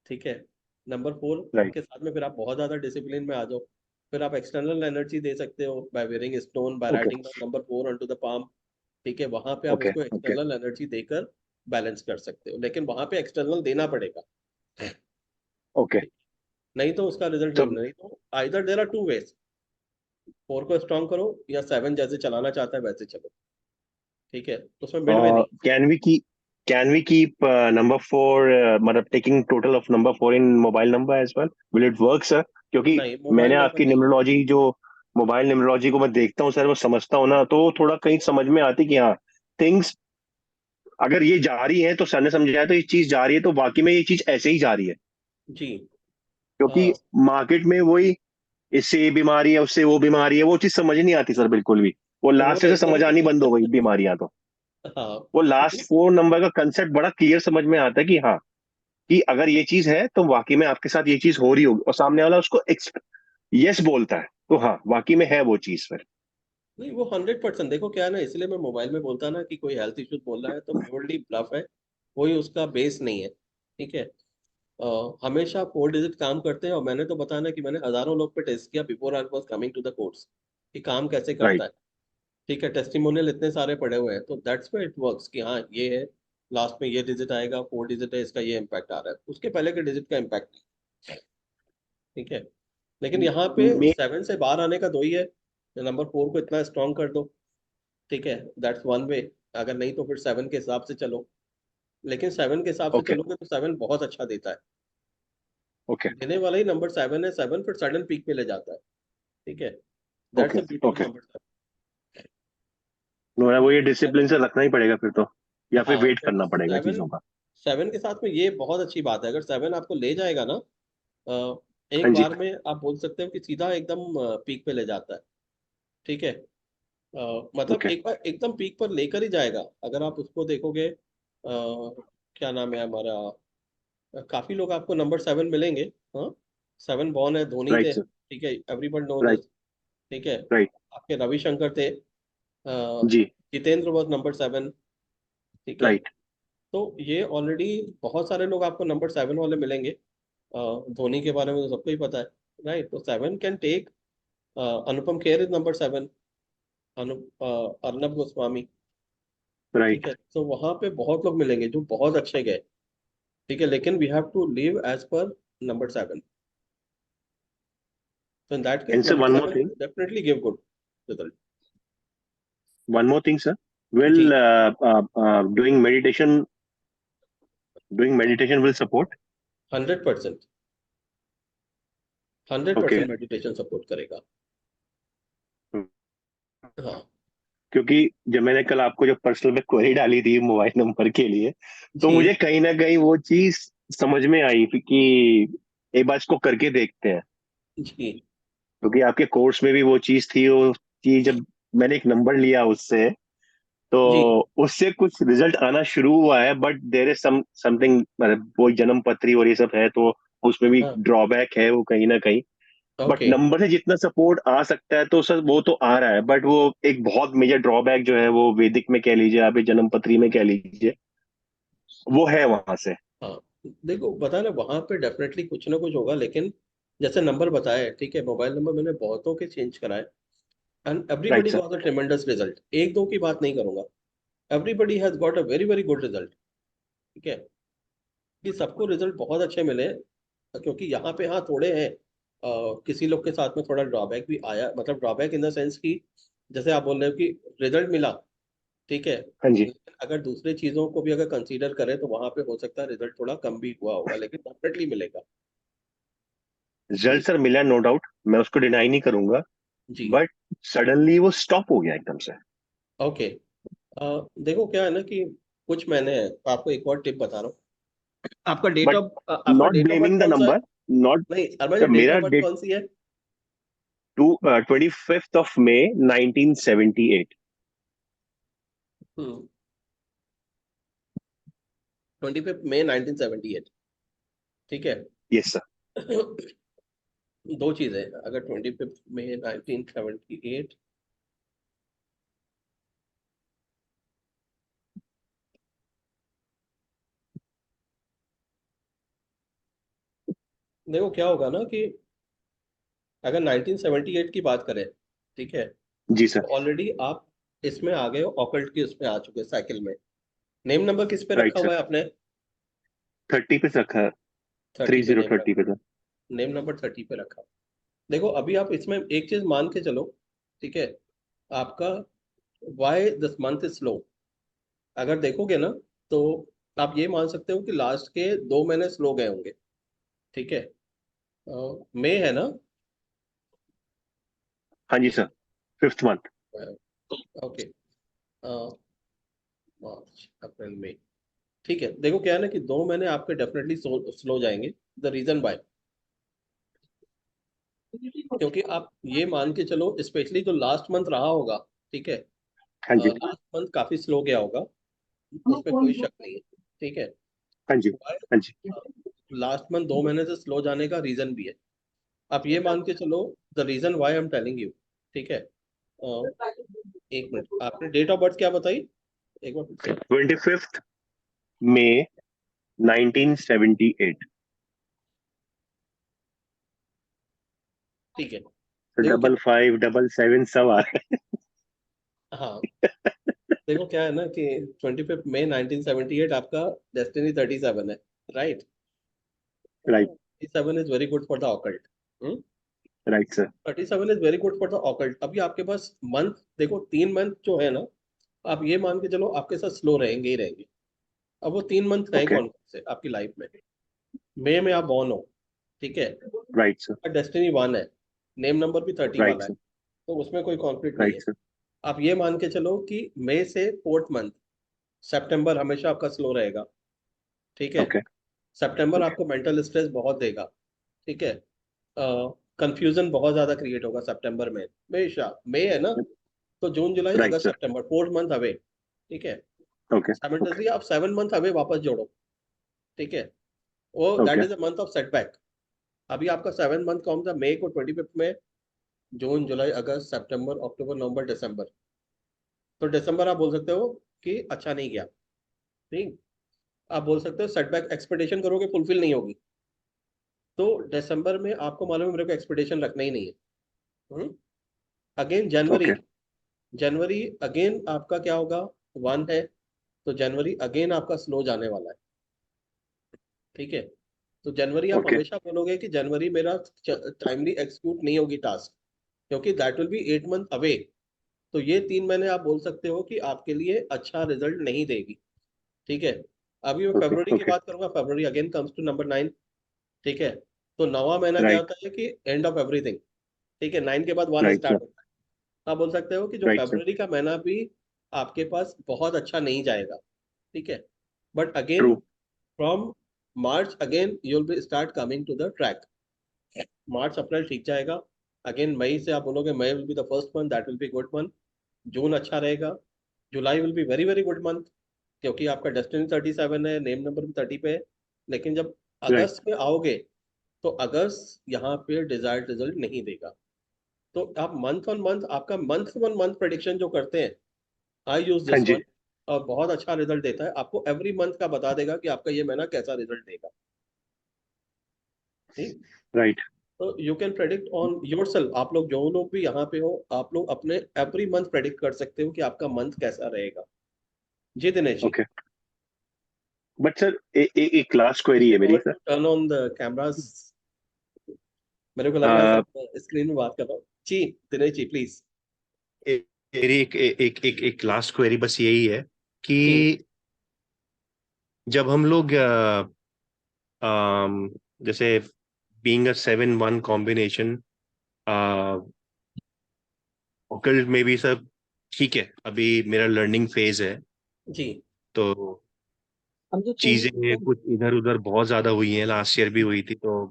ठीक है। Number 4 right. के साथ में फिर आप बहुत ज्यादा डिसिप्लिन में आ जाओ, फिर आप एक्सटर्नल एनर्जी दे सकते हो by wearing stone, by okay writing number 4 on to the palm, ठीक है। वहां पे आप ओके उसको ओके एक्सटर्नल एनर्जी देकर बैलेंस कर सकते हो, लेकिन वहां पे एक्सटर्नल देना पड़ेगा, ओके। नहीं तो उसका रिजल्ट तो नहीं मिलेगा। नहीं तो either there are two ways, 4 को स्ट्रॉन्ग करो या 7 जैसे चलाना चाहता है वैसे चलो, ठीक है, तो उसमें मिड में नहीं। can we keep number 4 मतलब taking total of number 4 in mobile number as well? Will it work, sir? क्योंकि नहीं, मोबाइल मैंने नंबर आपकी नहीं। न्यूमरोलॉजी जो मोबाइल न्यूमरोलॉजी को मैं देखता हूँ सर, वो समझता हूँ ना, तो थोड़ा कहीं समझ में आती कि हाँ थिंग्स अगर ये जा रही है तो सर ने समझाया तो ये चीज जा रही है, तो वाकई में ये चीज ऐसे ही जा रही है। जी। क्योंकि मार्केट में वही, इससे ये बीमारी है, उससे वो बीमारी है, वो चीज समझ नहीं आती सर बिल्कुल भी। वो वो लास्ट से समझ आनी बंद हो गई एकदम बीमारियां तो। हाँ। वो लास्ट 4 नंबर का कंसेप्ट बड़ा क्लियर समझ में आता है कि हाँ, कि अगर ये चीज है तो वाकई में आपके साथ ये चीज हो रही होगी, और सामने वाला उसको यस बोलता है, तो हाँ वाकई में है वो चीज फिर। नहीं, वो 100%। देखो क्या है ना, इसलिए मैं मोबाइल में बोलता ना कि कोई हेल्थ इश्यूज बोल रहा है तो प्योरली ब्लफ है, कोई उसका बेस नहीं है, ठीक है। हमेशा 4 डिजिट काम करते हैं, और मैंने तो बताया ना कि मैंने हजारों लोग पे टेस्ट किया before I was coming to the course, कि काम कैसे करता राइट। है, ठीक है। टेस्टिमोनियल इतने सारे पड़े हुए हैं, तो दैट्स व्हाई इट वर्क्स कि हाँ ये है, लास्ट में ये डिजिट आएगा, 4 डिजिट है, इसका ये इम्पैक्ट आ रहा है, उसके पहले के डिजिट का इम्पैक्ट नहीं, ठीक है। लेकिन यहाँ पे मे 7 से बाहर आने का दो ही है, नंबर 4 को इतना स्ट्रॉन्ग कर दो, ठीक है, दैट्स वन वे। अगर नहीं तो फिर 7 के हिसाब से चलो, लेकिन 7 के हिसाब से ओके चलोगे तो 7 बहुत अच्छा देता है, ओके देने वाला ही नंबर 7 है। 7 फिर सडन पीक पे ले जाता है, ठीक है, that's okay the beauty of okay. Number 7। वो ये डिसिप्लिन से रखना ही पड़ेगा फिर तो, या फिर हाँ, वेट तो करना पड़ेगा 7, चीजों का। 7 के साथ में ये बहुत अच्छी बात है, अगर 7 आपको ले जाएगा ना, एक हाँ जी। बार में आप बोल सकते हो कि सीधा एकदम पीक पे ले जाता है, ठीक है। मतलब ओके एक बार एकदम पीक पर लेकर ही जाएगा। अगर आप उसको देखोगे, क्या नाम है हमारा, काफी लोग आपको नंबर 7 मिलेंगे। हाँ, 7 बॉर्न है, धोनी राइट थे, सर। ठीक है, एवरीवन नोज राइट दिस, ठीक है। राइट। आपके रविशंकर थे, जी। जितेंद्र वॉज नंबर 7, ठीक है। राइट। तो ये ऑलरेडी बहुत सारे लोग आपको नंबर 7 वाले मिलेंगे। धोनी के बारे में तो सबको ही पता है, राइट। तो 7 can take, Anupam Kher is number 7, Arnab Goswami, ठीक राइट। है। तो वहां पे बहुत लोग मिलेंगे जो बहुत अच्छे गए, ठीक है, लेकिन we have to live as per number 7। So in that case, and sir number one more 7 thing, will definitely give good result. Sir, will जी, doing meditation will support? 100%, 100% okay. Meditation support करेगा। हाँ क्योंकि जब मैंने कल आपको जो personal में क्वेरी डाली थी मोबाइल नंबर के लिए, तो जी मुझे कहीं ना कहीं वो चीज समझ में आई कि एक बार इसको करके देखते हैं। जी क्योंकि आपके कोर्स में भी वो चीज थी, वो चीज जब मैंने एक नंबर लिया उससे, तो जी उससे कुछ रिजल्ट आना शुरू हुआ है, बट देर इज समथिंग, मतलब वो जन्म पत्री और ये सब है, तो उसमें भी हाँ, ड्रॉबैक है वो कहीं ना कहीं। But okay. नंबर से जितना सपोर्ट आ सकता है तो सर वो तो आ रहा है, बट वो एक बहुत मेजर ड्रॉबैक जो है वो वैदिक में कह लीजिए, आप जन्म पत्री में कह लीजिए, वो है वहां से। हाँ, देखो बता ना, वहां पे डेफिनेटली कुछ ना कुछ होगा, लेकिन जैसे नंबर बताया, ठीक है, मोबाइल नंबर मैंने बहुतों के चेंज कराए, and right everybody sir. Got a ट्रेमेंडस result. एक दो की बात नहीं करूंगा, everybody has got a very very good result, ठीक है, कि सबको रिजल्ट बहुत अच्छे मिले। क्योंकि यहाँ पे हाँ थोड़े हैं, किसी लोग के साथ में थोड़ा ड्रॉबैक भी आया, मतलब ड्रॉबैक इन द सेंस कि जैसे आप बोल रहे हो कि रिजल्ट मिला, ठीक है, हाँ जी। लेकिन अगर दूसरे चीजों को भी अगर कंसीडर करें तो वहां पे हो सकता है रिजल्ट थोड़ा कम भी हुआ होगा, लेकिन डेफिनेटली मिलेगा। रिजल्ट जी सर मिला, नो डाउट, मैं उसको डिनाई नहीं करूंगा, जी बट सडनली वो स्टॉप हो गया एकदम से। ओके। देखो क्या है ना कि कुछ मैंने आपको एक और टिप बता रहा हूँ। बट आपका not date of birth blaming the कौन सा है? Number, not. नहीं अरमान जी, डेट मेरा ऑफ बर्थ डेट कौन सी है? 25 मई 1978। 25 मई 1978, ठीक है। Yes sir. दो चीजें, अगर 25 मई 1978, देखो क्या होगा ना कि अगर 1978 की बात करें, ठीक है, जी तो सर। ऑलरेडी आप इसमें आ गए हो, ऑकल्ट की उसमें आ चुके साइकिल में। नेम नंबर किस पे राइट रखा सर। हुआ है आपने? 30 पे रखा है। 30 पे 30 नेम 30 पे नंबर, सर। नेम नंबर 30 पे रखा। देखो अभी आप इसमें एक चीज मान के चलो, ठीक है, आपका why this month is slow, अगर देखोगे ना तो आप ये मान सकते हो कि लास्ट के 2 महीने स्लो गए होंगे, ठीक है। मई है ना? हाँ जी सर, 5th मंथ। ओके, मार्च अप्रैल मई, ठीक है। देखो क्या है ना कि 2 महीने आपके डेफिनेटली स्लो जाएंगे। द रीजन बाय, क्योंकि आप ये मान के चलो स्पेशली जो लास्ट मंथ रहा होगा, ठीक है, हाँ जी, लास्ट मंथ काफी स्लो गया होगा, उसमें कोई शक नहीं है, ठीक है। हाँ जी, हाँ जी। लास्ट मंथ 2 महीने से स्लो जाने का रीजन भी है। आप ये मान के चलो the reason why I am telling you, ठीक है। एक मिनट, आपने डेट ऑफ बर्थ क्या बताई एक बार फिर से? 25th मई 1978। ठीक है, देखो क्या, 55 7 सब आ रहे हाँ देखो क्या है ना कि 25 मई 1978 आपका डेस्टिनी 37 है, राइट? हैं। Right, 37 is very good for the occult. Right sir. 37 is very good for the occult. अभी आपके पास मंथ देखो, 3 मंथ जो है ना, आप ये मान के चलो आपके साथ स्लो रहेंगे ही रहेंगे। अब वो 3 मंथ हैं ओके, कौन कौन से आपकी लाइफ में? मई में आप बॉर्न हो, ठीक है, राइट सर, डेस्टिनी 1 है, नेम नंबर भी 30 राइट वाला है, सर, तो उसमें कोई कॉन्फ्लिक्ट नहीं है। Right sir. आप ये मान के चलो कि मई से 4th मंथ सितंबर हमेशा आपका स्लो रहेगा, ठीक है। ओके, सितंबर ओके, आपको मेंटल स्ट्रेस बहुत देगा, ठीक है। कंफ्यूजन बहुत ज्यादा क्रिएट होगा सितंबर में, हमेशा। मई है ना, तो जून जुलाई राइट अगस्त सर। सितंबर 4th मंथ अवे, ठीक है। ओके, ओके, साइमल्टेनियसली आप 7 मंथ अवे वापस जोड़ो, ठीक है, वो that okay, is a month of setback. अभी आपका 7 मंथ कौन सा? मई को 25 में, जून जुलाई अगस्त सितंबर अक्टूबर नवंबर दिसंबर, तो दिसंबर आप बोल सकते हो कि अच्छा नहीं गया, ठीक। आप बोल सकते हो सेटबैक, एक्सपेक्टेशन करोगे फुलफिल नहीं होगी, तो दिसंबर में आपको मालूम है मेरे को एक्सपेक्टेशन रखना ही नहीं है। अगेन जनवरी, ओके, जनवरी अगेन आपका क्या होगा? 1 है, तो जनवरी अगेन आपका स्लो जाने वाला है, ठीक है। तो जनवरी आप ओके, हमेशा बोलोगे कि जनवरी मेरा टाइमली एग्जीक्यूट नहीं होगी टास्क, क्योंकि that will B 8 month away. तो ये 3 महीने आप बोल सकते हो कि आपके लिए अच्छा रिजल्ट नहीं देगी, ठीक है। अभी मैं ओके, फरवरी की ओके, बात करूंगा, फरवरी अगेन कम्स टू नंबर 9, ठीक है। तो 9वां महीना क्या राइट, होता है कि एंड ऑफ एवरीथिंग, ठीक है, 9 के बाद 1 राइट सर, स्टार्ट होता है। आप बोल सकते हो कि जो राइट सर। फरवरी का महीना भी आपके पास बहुत अच्छा नहीं जाएगा, ठीक है। But again true, from March again you will be start coming to the track. March April ठीक जाएगा, अगेन मई से आप बोलोगे May will be the first month, that will be good month. June अच्छा रहेगा, July will be very very good month, क्योंकि आपका डेस्टिनी 37 है, नेम नंबर भी 30 पे है। लेकिन जब राइट, अगस्त में आओगे तो अगस्त यहाँ पे डिजायर्ड रिजल्ट नहीं देगा। तो आप मंथ ऑन मंथ, आपका मंथ वन मंथ प्रेडिक्शन जो करते हैं, आई यूज हाँ दिस जी, वन, और बहुत अच्छा रिजल्ट देता है। आपको एवरी मंथ का बता देगा कि आपका ये महीना कैसा रिजल्ट देगा, ठीक। राइट। तो you can predict on yourself. आप लोग जो लोग भी यहाँ पे हो, आप लोग अपने एवरी मंथ प्रेडिक्ट कर सकते हो कि आपका मंथ कैसा रहेगा। जी Dinesh ji, okay, but sir एक लास्ट क्वेरी है मेरी sir. Turn on the cameras. मेरे को लग रहा है आ, सब स्क्रीन में बात कर रहा हूँ। जी दिनेश जी प्लीज। मेरी एक लास्ट क्वेरी बस यही है कि जी जब हम लोग जैसे बीइंग अ 7-1 कॉम्बिनेशन, ओकल्ट में भी सब ठीक है, अभी मेरा लर्निंग फेज है, जी तो चीजें कुछ इधर उधर बहुत ज्यादा हुई हैं, लास्ट ईयर भी हुई थी, तो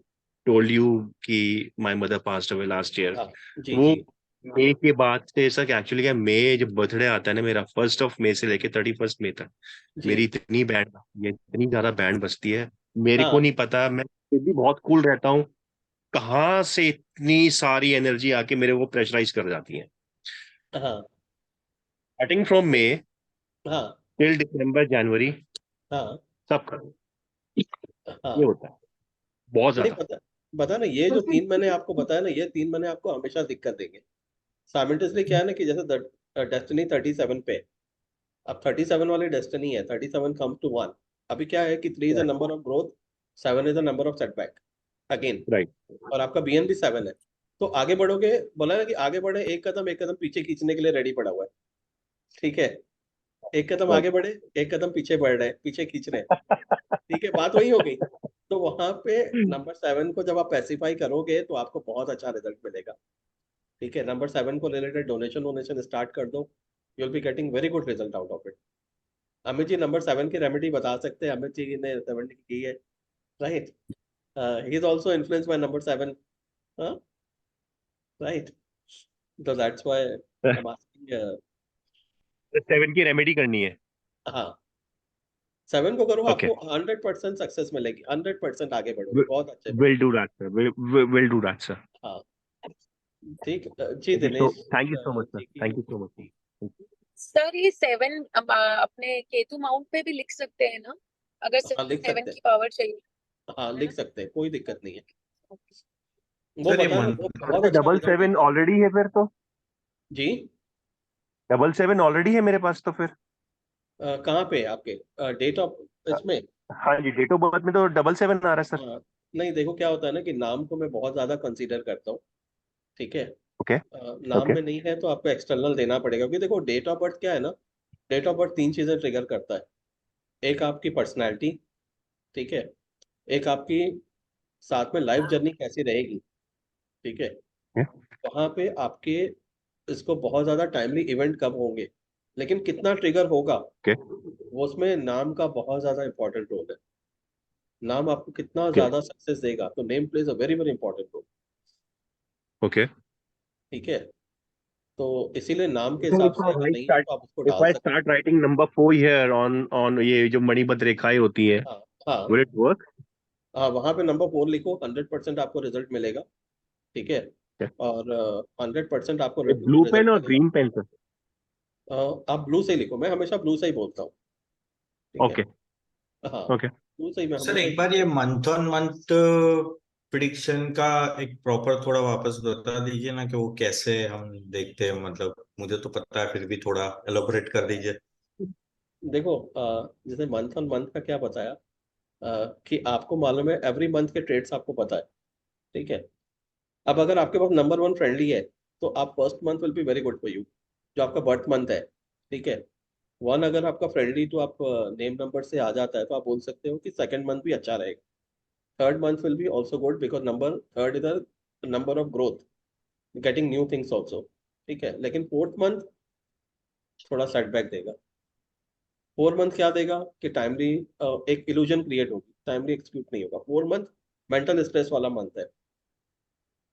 टोल्ड यू कि my mother passed away last year. हाँ जी वो जी मई के बाद से ऐसा कि एक्चुअली क्या, मई जब बर्थडे आता है ना मेरा, 1st ऑफ मई से लेके 31st मई तक जी मेरी इतनी बैंड बजती है, इतनी ज्यादा बैंड बजती है, मेरे को हाँ नहीं पता, मैं फिर भी बहुत कूल रहता हूँ, कहाँ से इतनी सारी एनर्जी आके मेरे को प्रेशराइज कर जाती है, हाँ स्टार्टिंग फ्रॉम मई हाँ टिल दिसंबर जनवरी, हाँ सब कर ये हाँ। होता है बहुत नहीं ज्यादा। पता, बता ना, ये जो 3 महीने आपको बताया ना, ये 3 महीने आपको हमेशा दिक्कत देंगे। साइमल्टेनियसली क्या है ना कि जैसे डेस्टिनी 37 पे, अब 37 वाली डेस्टिनी है, 37 कम्स टू 1। अभी क्या है कि 3 is a number of growth, 7 is a number of setback. Again, right. और आपका बीएन भी 7 है, तो आगे बढ़ोगे, बोला ना कि आगे बढ़े, एक कदम पीछे खींचने के लिए रेडी पड़ा हुआ है, ठीक है, एक कदम राइट। आगे बढ़े, एक कदम पीछे बढ़ रहे हैं, पीछे खींच रहे हैं, ठीक है, बात वही हो गई। तो वहां पे नंबर 7 को जब आप पैसिफाई करोगे तो आपको बहुत अच्छा रिजल्ट मिलेगा, ठीक है। नंबर 7 को रिलेटेड डोनेशन वोनेशन स्टार्ट कर दो, you will be getting very good result out of it. Amit ji number 7 की रेमेडी बता सकते हैं, अमित जी ने रेमेडी की है, right, he is also influenced by number 7, right, तो that's why I am asking. 7 की रेमेडी करनी है। हाँ, 7 को करो, ओके, आपको 100% सक्सेस मिलेगी, 100% आगे बढ़ोगे, बहुत अच्छे विल बढ़ोगे। Do that sir, will do that sir. हाँ, ठीक, जी Dinesh thank you so much sir, जी थैंक यू की, सो मच। सर ये 7 अपने केतु माउंट पे भी लिख सकते हैं ना, अगर हाँ लिख 7 सकते हैं, की पावर चाहिए, हाँ है लिख ना? सकते हैं, कोई दिक्कत नहीं है, Okay. वो सर ये बताना, वो मंथ बहुत अच्छा डबल रिजल्ट 7 देगा। ऑलरेडी है फिर तो, जी, 7 ऑलरेडी है मेरे पास तो फिर। कहाँ पे आपके डेट ऑफ इसमें? हाँ जी, डेट ऑफ बर्थ में तो 7 आ रहा है सर। नहीं देखो क्या होता है ना कि नाम को मैं बहुत ज्यादा कंसीडर करता हूँ, ठीक है, ओके। नाम ओके। में नहीं है तो आपको एक्सटर्नल देना पड़ेगा, क्योंकि देखो डेट ऑफ बर्थ क्या है ना, डेट ऑफ बर्थ 3 चीजें ट्रिगर करता है, एक आपकी पर्सनैलिटी, ठीक है, एक आपकी साथ में लाइफ जर्नी कैसी रहेगी, ठीक है, वहां पे आपके इसको बहुत ज्यादा टाइमली इवेंट कब होंगे, लेकिन कितना ट्रिगर होगा, ओके। वो उसमें नाम का बहुत ज्यादा इंपॉर्टेंट रोल है। नाम आपको कितना ओके। ज्यादा सक्सेस देगा, तो name plays a very very important role, okay. ठीक है, तो इसीलिए नाम के So हिसाब if I से अगर write नहीं है start, तो आप उसको if डाल I सकते start writing number 4 here on ये जो मणिबद्ध रेखाएं होती है, हैं। हाँ, हाँ, will it work? हाँ, वहां पे नंबर 4 लिखो, 100% आपको रिजल्ट मिलेगा, ठीक है, Okay. और 100% आपको ब्लू पेन रिजल्ट और मिलेगा। Green pen sir? आप ब्लू से ही लिखो, मैं हमेशा ब्लू से ही बोलता हूँ, ठीक है, ओके। हाँ, ओके। ब्लू से ही मैं सर हमेशा ही एक बार बोलता ये हूँ। मंथ ऑन मंथ प्रिडिक्शन का एक प्रॉपर थोड़ा वापस बता दीजिए ना कि वो कैसे हम देखते हैं, मतलब मुझे तो पता है फिर भी थोड़ा एलोबरेट कर दीजिए। देखो जैसे मंथ ऑन मंथ का क्या बताया, कि आपको मालूम है एवरी मंथ के ट्रेड्स आपको पता है, ठीक है, अब अगर आपके पास नंबर 1 फ्रेंडली है तो आप first month will be very good for you, जो आपका बर्थ मंथ है, ठीक है, 1 अगर आपका फ्रेंडली तो आप नेम नंबर से आ जाता है तो आप बोल सकते हो कि सेकंड मंथ भी अच्छा रहेगा, third month will be also good because number third is the number of growth, getting new things also, ठीक है, लेकिन फोर्थ मंथ थोड़ा सेटबैक देगा। 4 मंथ क्या देगा कि टाइमली एक इल्यूजन क्रिएट होगी, टाइमली एक्सक्यूट नहीं होगा, 4 मंथ मेंटल स्ट्रेस वाला मंथ है,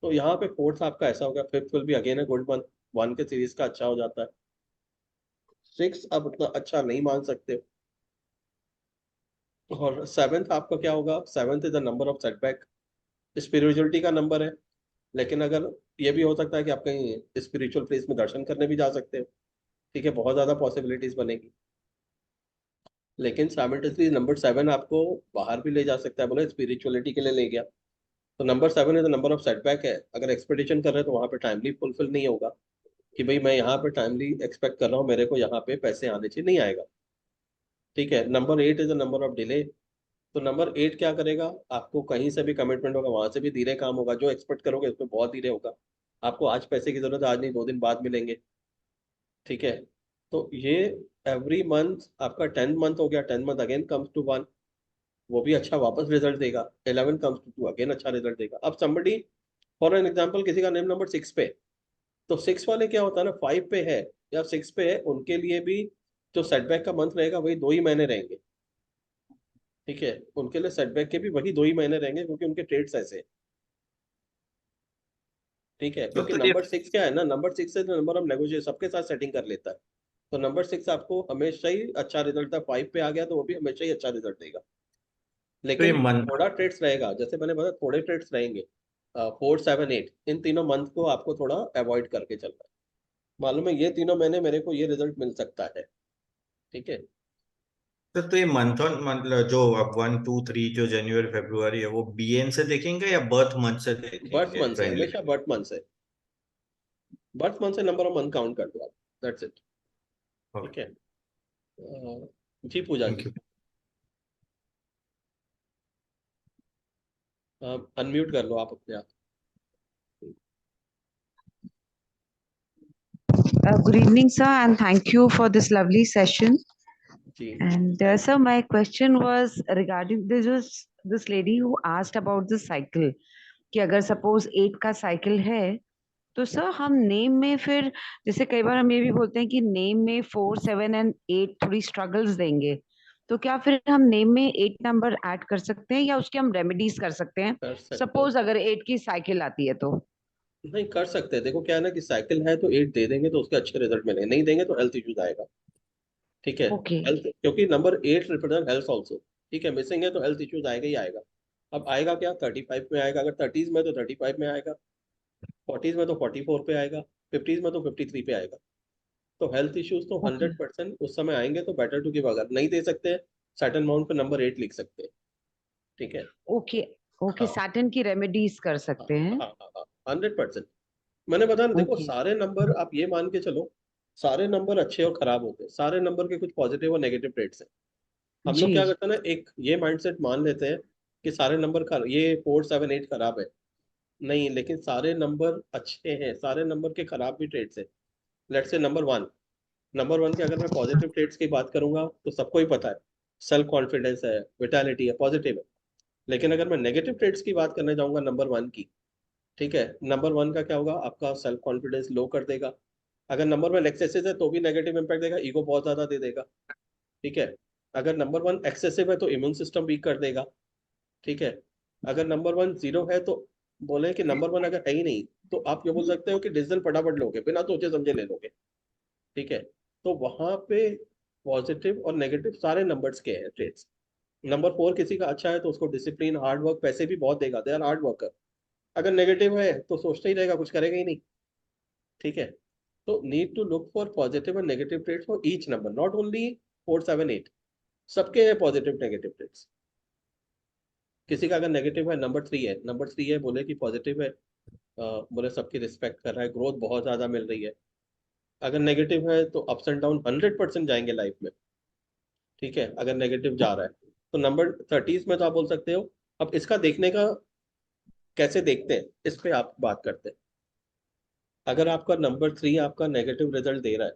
तो यहाँ पे फोर्थ आपका ऐसा होगा, fifth will be again a good month, 1 के सीरीज का अच्छा हो जाता है, 6 आप उतना अच्छा नहीं मान सकते, और 7th आपका क्या होगा, 7th is the number of setback, spirituality का नंबर है, लेकिन अगर ये भी हो सकता है कि आप कहीं स्पिरिचुअल प्लेस में दर्शन करने भी जा सकते हो, ठीक है, बहुत ज्यादा पॉसिबिलिटीज बनेगी, लेकिन साइमल्टेनियसली नंबर 7 आपको बाहर भी ले जा सकता है, बोले स्पिरिचुअलिटी के लिए ले गया, तो number 7 is the number of setback है, अगर एक्सपेक्टेशन कर रहे हैं तो वहां पे टाइमली फुलफिल नहीं होगा, कि भाई मैं यहाँ पे टाइमली एक्सपेक्ट कर रहा हूँ, मेरे को यहाँ पे पैसे आने चाहिए, नहीं आएगा, ठीक है। Number 8 is the number of delay, तो नंबर 8 क्या करेगा, आपको कहीं से भी कमिटमेंट होगा वहां से भी धीरे काम होगा, जो एक्सपेक्ट करोगे उसमें बहुत धीरे होगा, आपको आज पैसे की जरूरत है, आज नहीं 2 दिन बाद मिलेंगे, ठीक है, तो ये एवरी मंथ आपका 10th मंथ हो गया, 10th month again comes to 1, वो भी अच्छा वापस रिजल्ट देगा, 11 कम्स टू 2 अगेन अच्छा रिजल्ट देगा। अब somebody फॉर एन एग्जाम्पल किसी का नेम नंबर 6 पे, तो 6 वाले क्या होता है ना, 5 पे है या 6 पे है, उनके लिए भी जो सेटबैक का मंथ रहेगा वही 2 ही महीने रहेंगे, ठीक है, उनके लिए सेटबैक के भी वही 2 ही महीने रहेंगे, क्योंकि उनके ट्रेड्स ऐसे हैं, ठीक है, क्योंकि तो ये नंबर 6 क्या है ना, नंबर 6 से नंबर ऑफ नेगोशिएशन सबके साथ सेटिंग कर लेता है, तो नंबर 6 आपको हमेशा ही अच्छा रिजल्ट था, 5 पे आ गया तो वो भी हमेशा ही अच्छा रिजल्ट देगा, तो ये लेकिन मंथ थोड़ा ट्रेड्स रहेगा, जैसे मैंने बताया थोड़े ट्रेड्स रहेंगे, 4, 7, 8 इन तीनों मंथ को आपको थोड़ा अवॉइड करके चलना है, मालूम है ये तीनों महीने मेरे को ये रिजल्ट मिल सकता है, ठीक है। तो ये मंथ ऑन मतलब जो अब 1 2 3 जो जनवरी फरवरी है वो बीएन से देखेंगे या बर्थ मंथ से बर्थ देखेंगे मंथ से, फ्रेंडली? हमेशा बर्थ मंथ से नंबर ऑफ मंथ काउंट कर दो आप, दैट्स इट, ओके, ठीक है। जी पूजा थैंक जी। यू। अनम्यूट कर लो आप अपने आप। Good evening, sir, and thank you for this lovely session. Ji And sir, my question was regarding this lady who asked about the cycle. कि अगर suppose 8 का cycle है, तो सर हम नेम में फिर जैसे कई बार हम ये भी बोलते हैं कि नेम में 4, 7 एंड 8 थोड़ी स्ट्रगल्स देंगे, तो क्या फिर हम नेम में 8 नंबर ऐड कर सकते हैं या उसके हम रेमेडीज कर सकते हैं? कर सकते हैं। सपोज अगर 8 की साइकिल आती है तो नहीं कर सकते हैं, देखो क्या है ना कि साइकिल है तो 8 दे देंगे तो उसके अच्छे रिजल्ट मिलेंगे, नहीं देंगे तो हेल्थ इश्यूज आएगा। ठीक है, ओके हेल्थ, क्योंकि नंबर 8 रिप्रेजेंट हेल्थ ऑल्सो। ठीक है, मिसिंग है तो हेल्थ इश्यूज आएगा ही आएगा। अब आएगा क्या, 35 में आएगा, अगर 30s में तो 35 में आएगा, 40s में तो 44 पे आएगा, 50s में तो 53 पे आएगा। तो हेल्थ इश्यूज तो ओके 100% उस समय आएंगे, तो बेटर टू गिव। अगर नहीं दे सकते सर्टेन अमाउंट पे नंबर 8 लिख सकते हैं। ठीक है, ओके ओके हाँ सैटर्न की रेमेडीज कर हाँ सकते हैं। हाँ हाँ हाँ 100%। मैंने बताया ना, देखो ओके सारे नंबर आप ये मान के चलो, सारे नंबर अच्छे और खराब होते हैं, सारे नंबर के कुछ पॉजिटिव और नेगेटिव ट्रेड्स हैं। हम लोग क्या जी करते हैं ना, एक ये माइंडसेट मान लेते हैं कि सारे नंबर ये 4, 7, 8 खराब है। नहीं, लेकिन सारे नंबर अच्छे हैं, सारे नंबर के खराब भी ट्रेड्स हैं। लेट्स से नंबर 1 के अगर मैं पॉजिटिव ट्रेड्स की बात करूंगा तो सबको ही पता है, सेल्फ कॉन्फिडेंस है, विटालिटी है, पॉजिटिव है। लेकिन अगर मैं नेगेटिव ट्रेड्स की बात करने जाऊंगा नंबर 1 की, ठीक है, नंबर 1 का क्या होगा, आपका सेल्फ कॉन्फिडेंस लो कर देगा। अगर नंबर 1 एक्सेसिव है तो भी नेगेटिव इंपैक्ट देगा, ईगो बहुत ज्यादा दे देगा। ठीक है, अगर नंबर 1 एक्सेसिव है तो इम्यून सिस्टम वीक कर देगा। ठीक है, अगर नंबर 1 0 है तो बोले कि नंबर 1 अगर है ही नहीं, तो आप ये बोल सकते हो कि डिसीजन फटाफट लोगे, बिना सोचे समझे ले लोगे। ठीक है, तो वहां पे पॉजिटिव और नेगेटिव सारे नंबर्स के हैं ट्रेड्स। नंबर 4 किसी का अच्छा है तो उसको डिसिप्लिन, हार्ड वर्क, पैसे भी बहुत देगा, दे आर हार्ड वर्कर। अगर नेगेटिव है तो सोचता ही रहेगा, कुछ करेगा ही नहीं। ठीक है, तो need to look for positive and negative trades for each number, not only 4, 7, 8। सबके हैं पॉजिटिव नेगेटिव ट्रेड्स। किसी का अगर नेगेटिव है, नंबर 3 है, बोले कि पॉजिटिव है, बोले सबकी रिस्पेक्ट कर रहा है, ग्रोथ बहुत ज्यादा मिल रही है। अगर नेगेटिव है तो अप्स एंड डाउन 100% जाएंगे लाइफ में। ठीक है, अगर नेगेटिव जा रहा है तो नंबर 30s में तो आप बोल सकते हो। अब इसका देखने का कैसे देखते हैं, इस पे आप बात करते हैं। अगर आपका नंबर 3 आपका नेगेटिव रिजल्ट दे रहा है,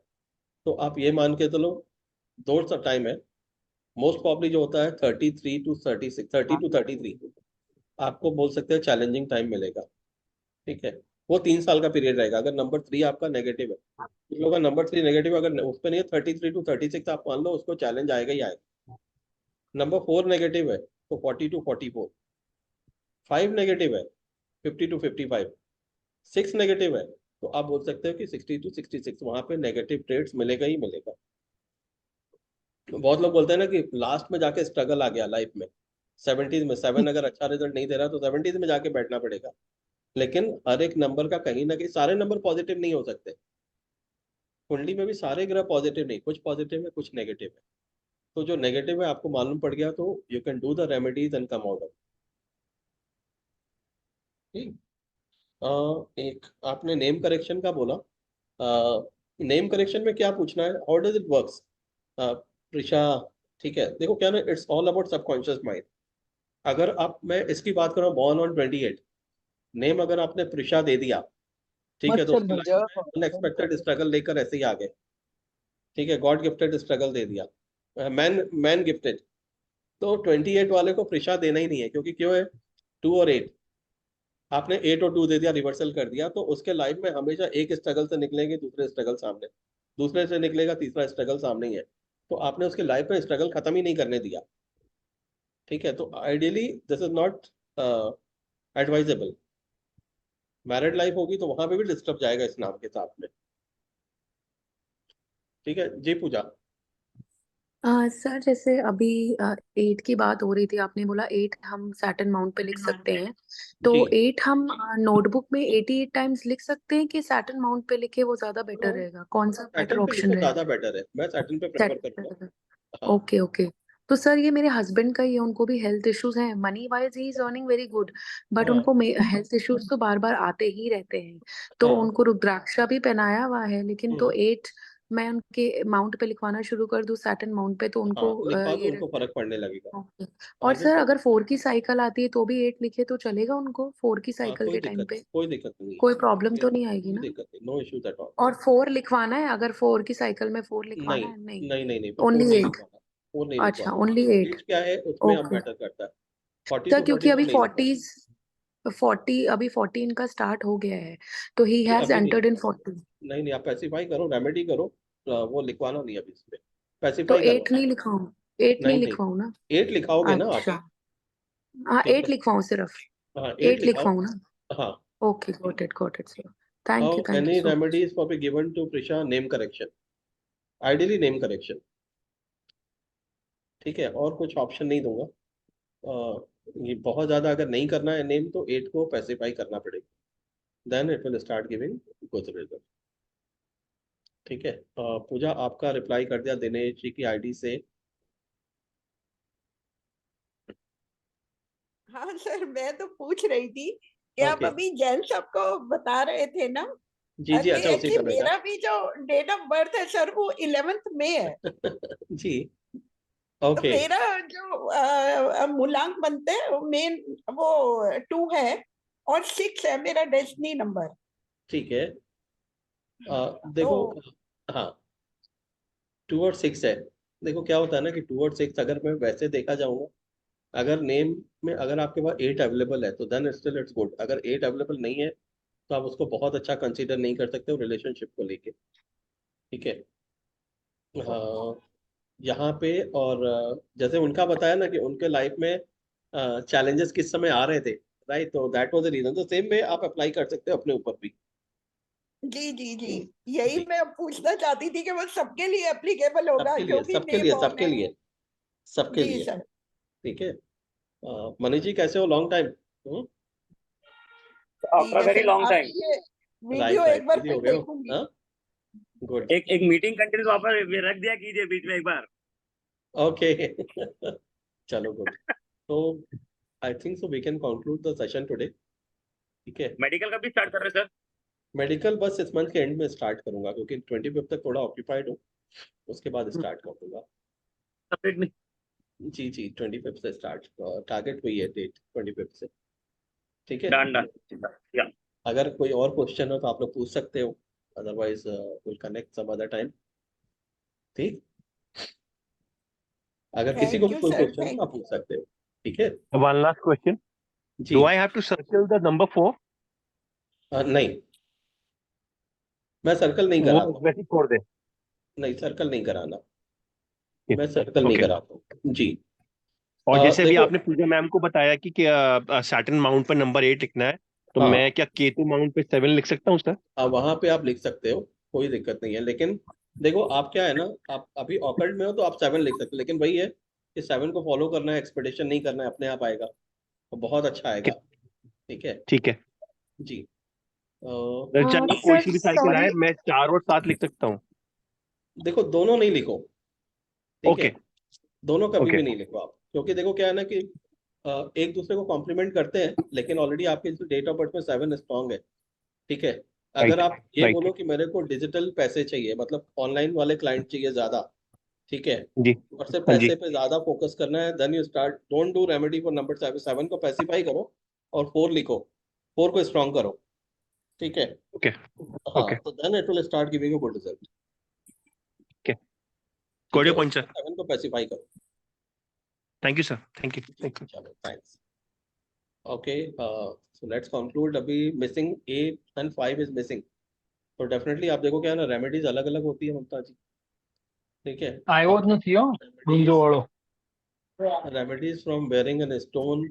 तो आप ये मान के चलो, दो सा टाइम है, मोस्ट प्रॉब्ली जो होता है 30 to 33 आपको बोल सकते हैं चैलेंजिंग टाइम मिलेगा। ठीक है, वो 3 साल का पीरियड रहेगा अगर नंबर 3 आपका नेगेटिव है। कुछ लोगों का नंबर 3 नेगेटिव अगर उस पर नहीं है, 33 to 36 आप मान लो, उसको चैलेंज आएगा ही आएगा। नंबर 4 नेगेटिव है तो 40 to 44। 5 नेगेटिव है 50 to 55। 6 नेगेटिव है तो आप बोल सकते हो कि 60 to 66, वहां पे नेगेटिव ट्रेड्स मिलेगा ही मिलेगा। बहुत लोग बोलते हैं ना कि लास्ट में जाके स्ट्रगल आ गया लाइफ में, 70s में 7 अगर अच्छा रिजल्ट नहीं दे रहा तो 70s में जाके बैठना पड़ेगा। लेकिन हर एक नंबर का कहीं ना कहीं, सारे नंबर पॉजिटिव नहीं हो सकते। कुंडली में भी सारे ग्रह पॉजिटिव नहीं, कुछ पॉजिटिव है कुछ नेगेटिव है। तो जो नेगेटिव है आपको मालूम पड़ गया तो you can do the remedies and come out of. एक आपने नेम करेक्शन का बोला, नेम करेक्शन में क्या पूछना है, how does it works Prisha? ठीक है, देखो क्या ना, it's all about subconscious mind. अगर आप, मैं इसकी बात कर रहा हूँ, बॉर्न ऑन 28, नेम अगर आपने प्रिशा दे दिया, ठीक है, तो उसकी लाइफ में अनएक्सपेक्टेड स्ट्रगल लेकर ऐसे ही आ गए। ठीक है, गॉड गिफ्टेड स्ट्रगल दे दिया, मैन मैन गिफ्टेड। तो 28 वाले को प्रिशा देना ही नहीं है, क्योंकि क्यों है, 2 और 8, आपने 8 और 2 दे दिया, रिवर्सल कर दिया, तो उसके लाइफ में हमेशा एक स्ट्रगल से निकलेंगे, दूसरे स्ट्रगल सामने, दूसरे से निकलेगा, तीसरा स्ट्रगल सामने ही है। तो आपने उसके लाइफ में स्ट्रगल खत्म ही नहीं करने दिया। ठीक है, तो ideally this is not advisable. Married life होगी तो वहां पे भी डिस्टर्ब जाएगा इस नाम के साथ में। ठीक है जी, पूजा। सर जैसे अभी 8 की बात हो रही थी, आपने बोला 8 हम सैटर्न माउंट पे लिख सकते हैं, तो जी, 8 हम नोटबुक में 88 टाइम्स लिख सकते हैं कि सैटर्न माउंट पे लिखे वो ज्यादा बेटर रहेगा? कौन सा बेटर सैटर्न पे ऑप्शन लिखो, ज्यादा रहेगा? बेटर है, मैं सैटर्न पे प्रेफर करूंगा। हाँ ओके ओके। तो सर ये मेरे हस्बैंड का ही है, उनको भी हेल्थ इश्यूज हैं, money wise he is earning very good, but हाँ उनको हेल्थ इश्यूज तो बार बार आते ही रहते हैं। तो हाँ। उनको रुद्राक्षा भी पहनाया हुआ है, लेकिन तो 8 मैं उनके माउंट पे लिखवाना शुरू कर दूं, सैटर्न माउंट पे, तो उनको हाँ लिखवा दो, ये उनको फर्क पड़ने लगेगा। ओके। और आगे सर तो अगर 4 की साइकिल आती है तो भी 8 लिखे तो चलेगा उनको, 4 की हाँ साइकिल के टाइम पे कोई दिक्कत नहीं है, कोई प्रॉब्लम तो नहीं आएगी कोई ना? दिक्कत नहीं, नो इश्यूज एट ऑल। और 4 लिखवाना है, अगर 4 की साइकिल में 4 लिखवाना नहीं है? नहीं, नहीं नहीं नहीं, फोर ओनली नहीं 8। लिखवाना, फोर नहीं अच्छा, लिखवाना। ओनली 8। एज क्या है उसमें अब ओके मैटर करता है, 40 सर, to क्योंकि 44 अभी नहीं लिखवाना। 40 अभी 14 का स्टार्ट हो गया है, तो ही नहीं हैज अभी नहीं, एंटर्ड इन 40। नहीं नहीं, आप पैसिफाई करो, रेमेडी करो, वो लिखवाना नहीं अभी इसमें, तो पैसिफाई 8 करवाना। नहीं लिखवाऊं? 8 नहीं नहीं नहीं, लिखवाऊं ना? 8 लिखाओगे ना अच्छा, आगे, हाँ ठीक 8 है, लिखवाऊं सिर्फ? हाँ 8 8 लिखाओ। लिखवाऊं ना? हाँ, okay, got it sir. Thank how you any so much. Remedies for be given to Prisha, name correction, ideally name correction, ठीक है, और कुछ ऑप्शन नहीं दूंगा। ये बहुत ज्यादा अगर नहीं करना है नेम, तो 8 को पैसिफाई करना पड़ेगा, then it will start giving good result, ठीक है। पूजा आपका रिप्लाई कर दिया दिनेश जी की आईडी से। हाँ सर, मैं तो पूछ रही थी कि आप ओके, अभी जैन साहब को बता रहे थे ना जी जी, कि अच्छा उसी एक्चुअली का बेटा। मेरा भी जो डेट ऑफ बर्थ है सर वो 11th में है। जी, तो ओके, मेरा जो मूलांक बनते हैं मेन वो 2 है और 6 है मेरा डेस्टिनी नंबर। ठीक है। देखो, तो हाँ 2 और 6 है। देखो क्या होता है ना कि 2 और 6 अगर मैं वैसे देखा जाऊंगा, अगर नेम में अगर आपके पास 8 अवेलेबल है तो देन स्टिल इट्स गुड, अगर 8 अवेलेबल नहीं है तो आप उसको बहुत अच्छा कंसीडर नहीं कर सकते हो रिलेशनशिप को लेके, ठीक है। हाँ, यहाँ पे और जैसे उनका बताया ना कि उनके लाइफ में चैलेंजेस किस समय आ रहे थे, राइट, तो दैट वाज द रीजन, तो सेम में आप अप्लाई कर सकते हो अपने ऊपर भी। जी जी जी, यही जी, मैं पूछना चाहती थी कि वो सबके लिए एप्लीकेबल होगा सबके लिए, जो भी सबके मे लिए, बॉर्न सबके है। लिए, सबके जी लिए, सर। ठीक है। मनीष जी कैसे हो, लॉन्ग टाइम। ठीक आफ्टर है वेरी सर, लॉन्ग टाइम। आपकी ये वीडियो राइट एक राइट, बार बिजी फिर हो गए हो। देखूंगी। हाँ, गुड, एक एक मीटिंग कंटिन्यू वहां पर रख दिया कीजिए बीच में एक बार। ओके। चलो गुड, तो I think so we can conclude the session today, ठीक है। मेडिकल का भी स्टार्ट कर रहे हैं सर। मेडिकल बस इस मंथ के एंड में स्टार्ट करूंगा, क्योंकि 25 तक थोड़ा ऑक्यूपाइड हूँ, उसके बाद स्टार्ट कर दूंगा। सेपरेट में। जी जी, 25 से स्टार्ट, टारगेट वही है, डेट 25 से, ठीक है। डन डन या। अगर कोई और क्वेश्चन हो तो आप लोग पूछ सकते हो, otherwise will connect some other time, ठीक। अगर किसी को थैंक भी यू कोई सर, क्वेश्चन हो तो थैंक आप पूछ सकते हो, ठीक है। One last question. Ji, Do I have to circle the number 4? नहीं, मैं सर्कल नहीं वो कराता, वैसे ही छोड़ दे। नहीं सर्कल नहीं कराना, Okay. मैं सर्कल नहीं Okay. कराता हूँ जी। और जैसे अभी देखो, आपने पूजा मैम को बताया कि सैटर्न माउंट पर नंबर 8 लिखना है, तो हाँ मैं क्या केतु माउंट पे 7 लिख सकता हूँ सर? वहां पे आप लिख सकते हो, कोई दिक्कत नहीं है, लेकिन देखो आप क्या है ना, आप अभी ऑकल्ट में हो तो आप 7 लिख सकते हो, लेकिन वही है कि 7 को फॉलो करना है, एक्सपेक्टेशन नहीं करना है, अपने आप आएगा तो बहुत अच्छा आएगा, ठीक है। ठीक है। जी, चाहे वो कोई सर सी भी साइकिल आए, सॉरी, मैं 4 और 7 लिख सकता हूँ। देखो दोनों नहीं लिखो, ठीक है, ओके दोनों कभी ओके भी नहीं लिखो आप, क्योंकि देखो क्या है ना कि एक दूसरे को कॉम्प्लीमेंट करते हैं, लेकिन ऑलरेडी आपके डेट ऑफ बर्थ में 7 स्ट्रॉन्ग है, ठीक है। अगर राइट आप ये राइट बोलो कि मेरे को डिजिटल पैसे चाहिए, मतलब ऑनलाइन वाले क्लाइंट चाहिए ज्यादा, ठीक है, जी और सिर्फ हाँ जी पैसे पे ज्यादा फोकस करना है, then you start, don't do remedy for number 7 को पैसिफाई करो और 4 लिखो, 4 को स्ट्रॉन्ग करो, ठीक है। ओके हाँ, ओके तो then it will start giving you good result, okay ठीक गॉट है, योर पॉइंट उसको सर। 7 को पैसिफाई करो। Thank you sir, thank you जी, थैंक यू। चलो thanks, okay. So let's conclude, अभी मिसिंग 8 and 5 इज मिसिंग, तो डेफिनेटली आप देखो क्या है ना, रेमेडीज अलग अलग होती है ममता जी, ठीक है। આવ્યો જ નથી હો ગુંજો વાળો. Remedies from wearing an stone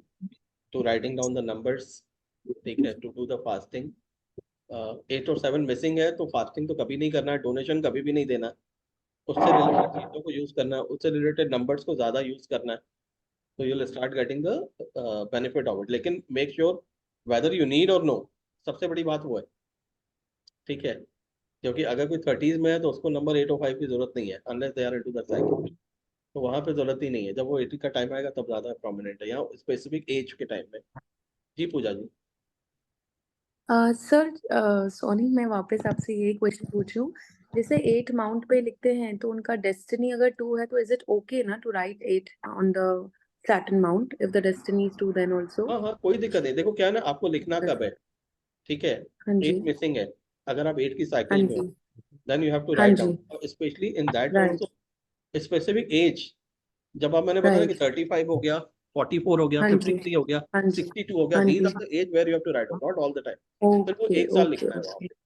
to writing down the numbers, ठीक है, टू डू द फास्टिंग। 8 और 7 मिसिंग है तो फास्टिंग तो कभी नहीं करना है, डोनेशन कभी भी नहीं देना है, उससे रिलेटेड चीजों को यूज करना है, उससे रिलेटेड नंबर्स को ज्यादा यूज करना है, तो you will start getting the benefit of it, लेकिन make sure whether you need or no, सबसे बड़ी बात वो है, ठीक है। क्योंकि अगर कोई 30s में है तो उसको नंबर 8 और 5 की जरूरत नहीं है, unless they are into the cycle, तो वहां पे जरूरत ही नहीं है, जब वो 80 का टाइम आएगा तब ज्यादा प्रोमिनेंट है, यहाँ स्पेसिफिक एज के टाइम में। जी पूजा जी। सर सोनी, मैं वापस आपसे यही क्वेश्चन पूछ रही हूँ जैसे 8 माउंट पे लिखते हैं तो उनका डेस्टिनी अगर 2 है तो इज इट ओके ना to write 8 on the Saturn mount if the destiny is 2 then also? हाँ हाँ, कोई दिक्कत नहीं। देखो क्या है ना, आपको लिखना कब है, ठीक है। हाँ जी, 8 मिसिंग है, अगर आप 8 की हाँ साइकिल में हो, जी, देन यू हैव टू हाँ राइट जी, down, specially in that right, also specific age. जब आप, मैंने बताया कि राइट, 35 हो गया, 44 हो गया, हाँ जी, 53 हो गया, हाँ जी, 62 हो गया, हाँ दीज जी, are the age where you have to write down, not all the time. फिर वो ओके एक साल ओके लिखना है वहाँ ओके। पे।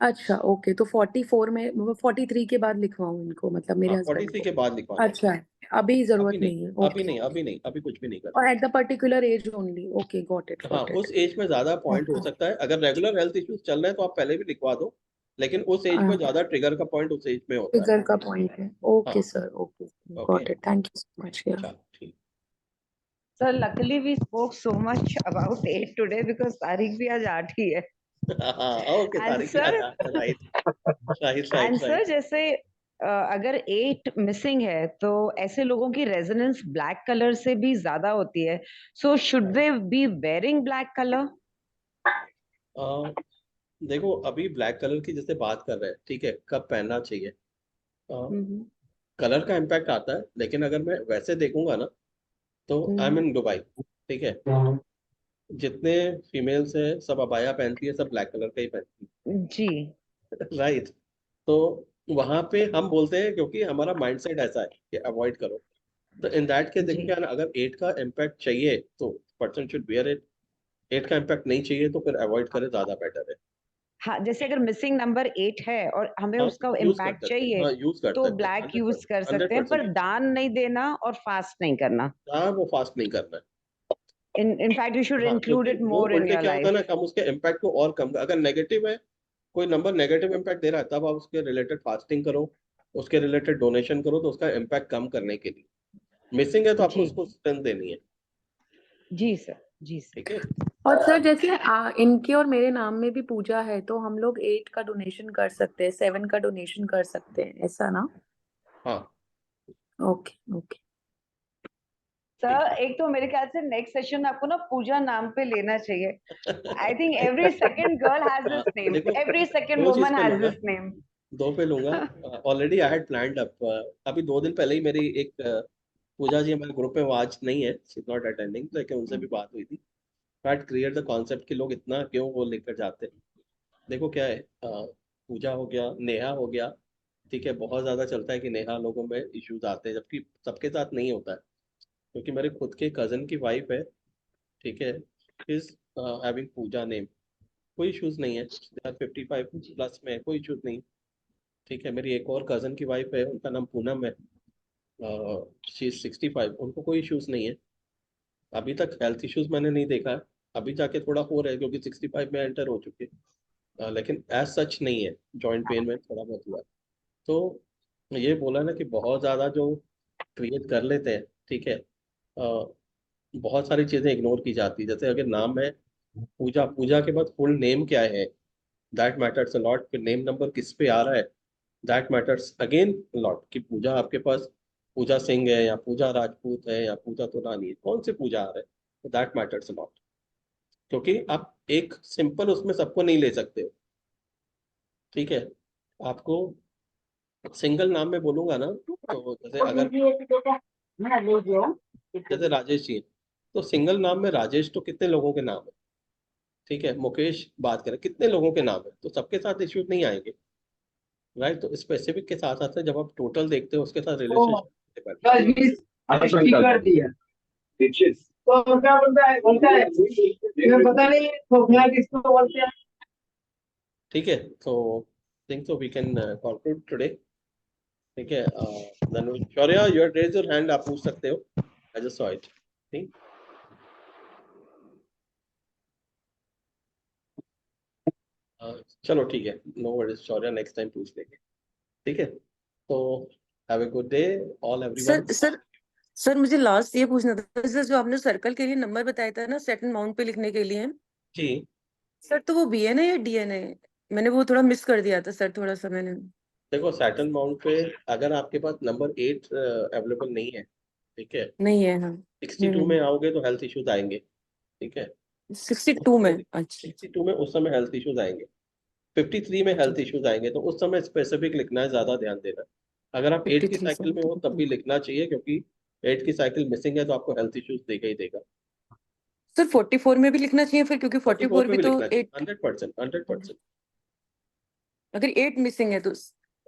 अच्छा ओके, तो 44 में 43 के बाद लिखवाऊं इनको, मतलब मेरे हाँ, हस्बैंड 43 को? के बाद लिखवाना। अच्छा, अभी अभी जरूरत नहीं, नहीं है, अभी ओके। नहीं, अभी नहीं, अभी कुछ भी नहीं और करना। At the particular age only, okay, got it हाँ, गॉट उस इट। एज में ज्यादा पॉइंट हो सकता है। अगर रेगुलर हेल्थ इश्यूज चल रहे हैं तो आप पहले भी लिखवा दो, लेकिन उस एज में ज्यादा ट्रिगर का पॉइंट उस एज में होता है। फिगर का पॉइंट है, ओके हाँ, sir, okay, okay, got it, thank you so much. या चलो ठीक। Sir luckily we spoke so much about 8 today because तारीख भी आज 8 ही है। हाँ, ओके, And तारीख sir, right right and right sir right. जैसे अगर 8 मिसिंग है तो ऐसे लोगों की रेजोनेंस ब्लैक कलर से भी ज्यादा होती है, so should they B wearing black colour? देखो, अभी ब्लैक कलर की जैसे बात कर रहे हैं, ठीक है, कब पहनना चाहिए, कलर का इम्पैक्ट आता है, लेकिन अगर मैं वैसे देखूंगा ना, तो आई एम इन दुबई, ठीक है, जितने फीमेल्स है सब अबाया पहनती है, सब ब्लैक कलर का ही पहनती जी है राइट। तो वहां पे हम बोलते हैं, क्योंकि हमारा माइंडसेट ऐसा है कि अवॉइड करो। तो इन दैट के देखो जी क्या है ना, अगर 8 का इम्पैक्ट चाहिए तो पर्सन शुड वियर इट, 8 का इम्पैक्ट नहीं चाहिए तो फिर अवॉइड करे, ज्यादा बेटर है। हाँ, जैसे अगर मिसिंग नंबर 8 है और हमें हाँ, उसका यूज कर इम्पैक्ट सकते हैं, चाहिए हाँ यूज कर तो सकते हैं, ब्लैक यूज कर 100%, सकते हैं, 100% पर यूज। दान नहीं देना और फास्ट नहीं करना। हाँ, वो फास्ट नहीं करना है। in fact you should हाँ, include क्योंकि it वो more in उल्टे your क्या होता है life. ना, हम उसके इम्पैक्ट को और कम, अगर नेगेटिव है, कोई नंबर नेगेटिव इम्पैक्ट दे रहा है, तब आप उसके रिलेटेड फास्टिंग करो, उसके रिलेटेड डोनेशन करो, तो उसका इम्पैक्ट कम करने के लिए। मिसिंग है तो आपको जी उसको स्ट्रेंथ देनी है, जी सर, जी सर। ठीक है। और सर जैसे इनके और मेरे नाम में भी पूजा है तो हम लोग 8 का डोनेशन कर सकते हैं, 7 का डोनेशन कर सकते हैं, ऐसा ना? हाँ, ओके ओके। सर एक तो मेरे ख्याल से नेक्स्ट सेशन आपको ना पूजा नाम पे लेना चाहिए। I think every second girl has हाँ, दिस नेम, देखो, एवरी सेकंड दो चीज वुमन पे हैज लूंगा, दिस नेम। 2 पे लूंगा। Already I had planned up, अभी 2 दिन पहले ही मेरी एक पूजा जी हमारे ग्रुप में, वो आज नहीं है, शी इज नॉट अटेंडिंग, लेकिन उनसे भी बात हुई थी। बट क्रिएट द कॉन्सेप्ट कि लोग इतना क्यों वो लेकर जाते हैं। देखो क्या है, पूजा हो गया, नेहा हो गया, ठीक है, बहुत ज्यादा चलता है कि नेहा लोगों में इश्यूज आते हैं, जबकि सबके साथ नहीं होता है। क्योंकि मेरे खुद के कजन की वाइफ है, ठीक है, इज हैविंग पूजा नेम, कोई इश्यूज नहीं है, दे आर 55 प्लस में, कोई इश्यूज नहीं, ठीक है। मेरी एक और कजन की वाइफ है, उनका नाम पूनम है, शी इज 65, उनको कोई इश्यूज नहीं है। अभी तक हेल्थ इश्यूज मैंने नहीं देखा है, अभी जाके थोड़ा हो रहा है क्योंकि 65 में एंटर हो चुके हैं, लेकिन एज सच नहीं है, जॉइंट पेन में थोड़ा बहुत हुआ है। तो ये बोला ना कि बहुत ज्यादा जो क्रिएट कर लेते हैं, ठीक है, बहुत सारी चीजें इग्नोर की जाती है। जैसे अगर नाम है पूजा, पूजा के बाद फुल नेम क्या है, दैट मैटर्स अ लॉट। फिर नेम नंबर किस पे आ रहा है, दैट मैटर्स अगेन लॉट। कि पूजा आपके पास पूजा सिंह है या पूजा राजपूत है या पूजा तुरानी है, कौन सी पूजा आ रहा है, दैट मैटर्स लॉट। क्योंकि आप एक सिंपल उसमें सबको नहीं ले सकते हो, ठीक है। आपको सिंगल नाम में बोलूंगा ना, तो जैसे अगर जैसे राजेश जी हैं, तो सिंगल नाम में राजेश तो कितने लोगों के नाम है, ठीक है। मुकेश बात करें, कितने लोगों के नाम है, तो सबके साथ इश्यूज नहीं आएंगे, राइट। तो स्पेसिफिक के साथ साथ जब आप टोटल देखते हो उसके साथ रिलेशनशिप, कर दिया तो क्या बोलता है तुम्हें पता नहीं खोखला किसको बोलते हैं? ठीक है। तो think so we can conclude today, ठीक है। Shaurya, your raise your hand, आप पूछ सकते हो, आई जस्ट सॉ इट, ठीक। चलो ठीक है, no worries Shaurya, next time पूछ लेंगे, ठीक है। तो have a good day all everyone. Sir sir sir मुझे लास्ट ये पूछना था सर, जो आपने सर्कल के लिए नंबर बताया था ना सेकंड माउंट पे लिखने के लिए, जी, सर तो वो बीएन है या डीएन है? मैंने वो थोड़ा मिस कर दिया था सर, थोड़ा सा मैंने। देखो सैटर्न माउंट पे अगर आपके पास नंबर 8 अवेलेबल नहीं है, ठीक है, नहीं है, हाँ। 62 में आओगे तो हेल्थ इश्यूज आएंगे, ठीक है। 62 में, अच्छा। 62 में उस समय हेल्थ इश्यूज आएंगे, 53 में हेल्थ इश्यूज आएंगे, तो उस समय स्पेसिफिक लिखना है, ज्यादा ध्यान देना। अगर आप 8 की 53 साइकिल में हो तब भी लिखना चाहिए, क्योंकि 8 की साइकिल मिसिंग है तो आपको हेल्थ इश्यूज देगा ही देगा। सर 44 में भी लिखना चाहिए फिर, क्योंकि 44 44 में भी भी तो लिखना चाहिए, 8, 100%, 100%। अगर 8 मिसिंग है तो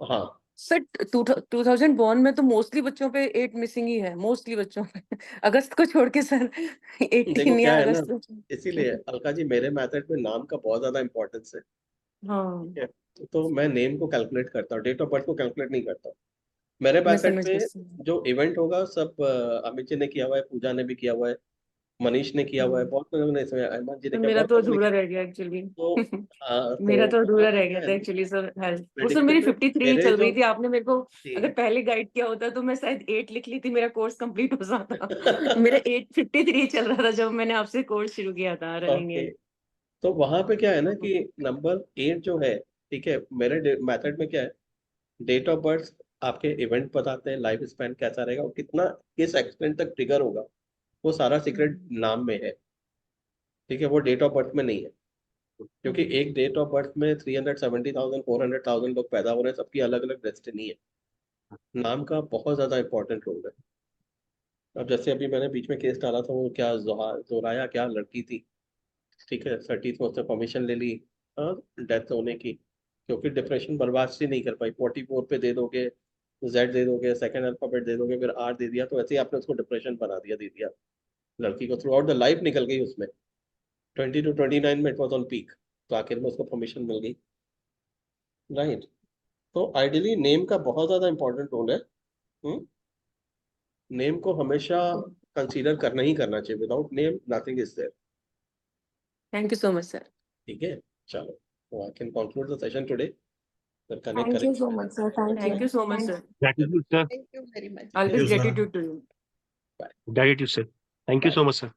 हाँ, सर 2000 बॉर्न में तो मोस्टली बच्चों पे 8 मिसिंग ही है, मोस्टली बच्चों पे अगस्त को छोड़ के सर 18 देखो क्या या है ना, अगस्त इसीलिए अलका जी मेरे मेथड में नाम का बहुत ज्यादा इंपॉर्टेंस है। हाँ ठीक है, तो मैं नेम को कैलकुलेट करता हूँ, डेट ऑफ बर्थ को कैलकुलेट नहीं करता हूँ। मेरे मैं मेथड समझ में गई जो इवेंट होगा सब अमित जी ने किया हुआ है, पूजा ने भी किया हुआ है, मनीष ने किया हुआ है, बहुत लोगों ने इसमें, अहमद जी ने तो किया, मेरा बहुत तो लोगों ने अधूरा किया। रह गया एक्चुअली तो मेरा तो वहाँ अधूरा पे रह क्या गया है था ना, एक्चुअली सर हेल्थ। वो सर प्रेडिक्टिव मेरी में 53 ही मेरे चल जो रही थी, आपने मेरे को जी अगर पहले गाइड किया होता तो मैं शायद 8 लिख ली थी, मेरा कोर्स कंप्लीट हो जाता। मेरा 853 चल रहा था जब मैंने आपसे कोर्स शुरू किया था रनिंग ओके, 8। तो वहां पे क्या है ना कि नंबर 8 जो है, ठीक है, मेरे मेथड में क्या है, डेट ऑफ बर्थ आपके इवेंट बताते हैं, लाइफ स्पैन कैसा रहेगा और कितना किस एक्सटेंट तक ट्रिगर होगा, वो सारा सीक्रेट नाम में है। ठीक है, वो डेट ऑफ बर्थ में नहीं है, क्योंकि एक डेट ऑफ बर्थ में 370,000 400,000 लोग पैदा हो रहे हैं, सबकी अलग अलग डेस्टिनी है। नाम का बहुत ज्यादा इंपॉर्टेंट रोल है। अब जैसे अभी मैंने बीच में केस डाला था, वो क्या जोराया क्या लड़की थी, ठीक है, 30th में उसने परमिशन ले ली डेथ होने की, क्योंकि डिप्रेशन बर्दाश्त ही नहीं कर पाई। 44 पे दे दोगे, जेड दे दोगे, सेकंड अल्फाबेट दे दोगे, फिर आर दे दिया, तो ऐसे ही आपने उसको डिप्रेशन बना दिया, दे दिया। लड़की को थ्रू आउट द लाइफ निकल गई उसमें, 20 to 29 में इट वॉज ऑन पीक, तो आखिर में उसको परमिशन मिल गई, राइट। तो आइडियली नेम का बहुत ज्यादा इंपॉर्टेंट रोल है। नेम को हमेशा कंसीडर करना ही करना चाहिए, without name nothing is there. Thank you so much sir. ठीक है, चलो, तो I can conclude the session today, फिर कनेक्ट थैंक यू करेंगे। So much sir, thank you so much thank sir, Gratitude, sir. Thank you very much. Always Thank you, sir. Gratitude to you. Bye Gratitude, sir. Thank you bye. so much, sir.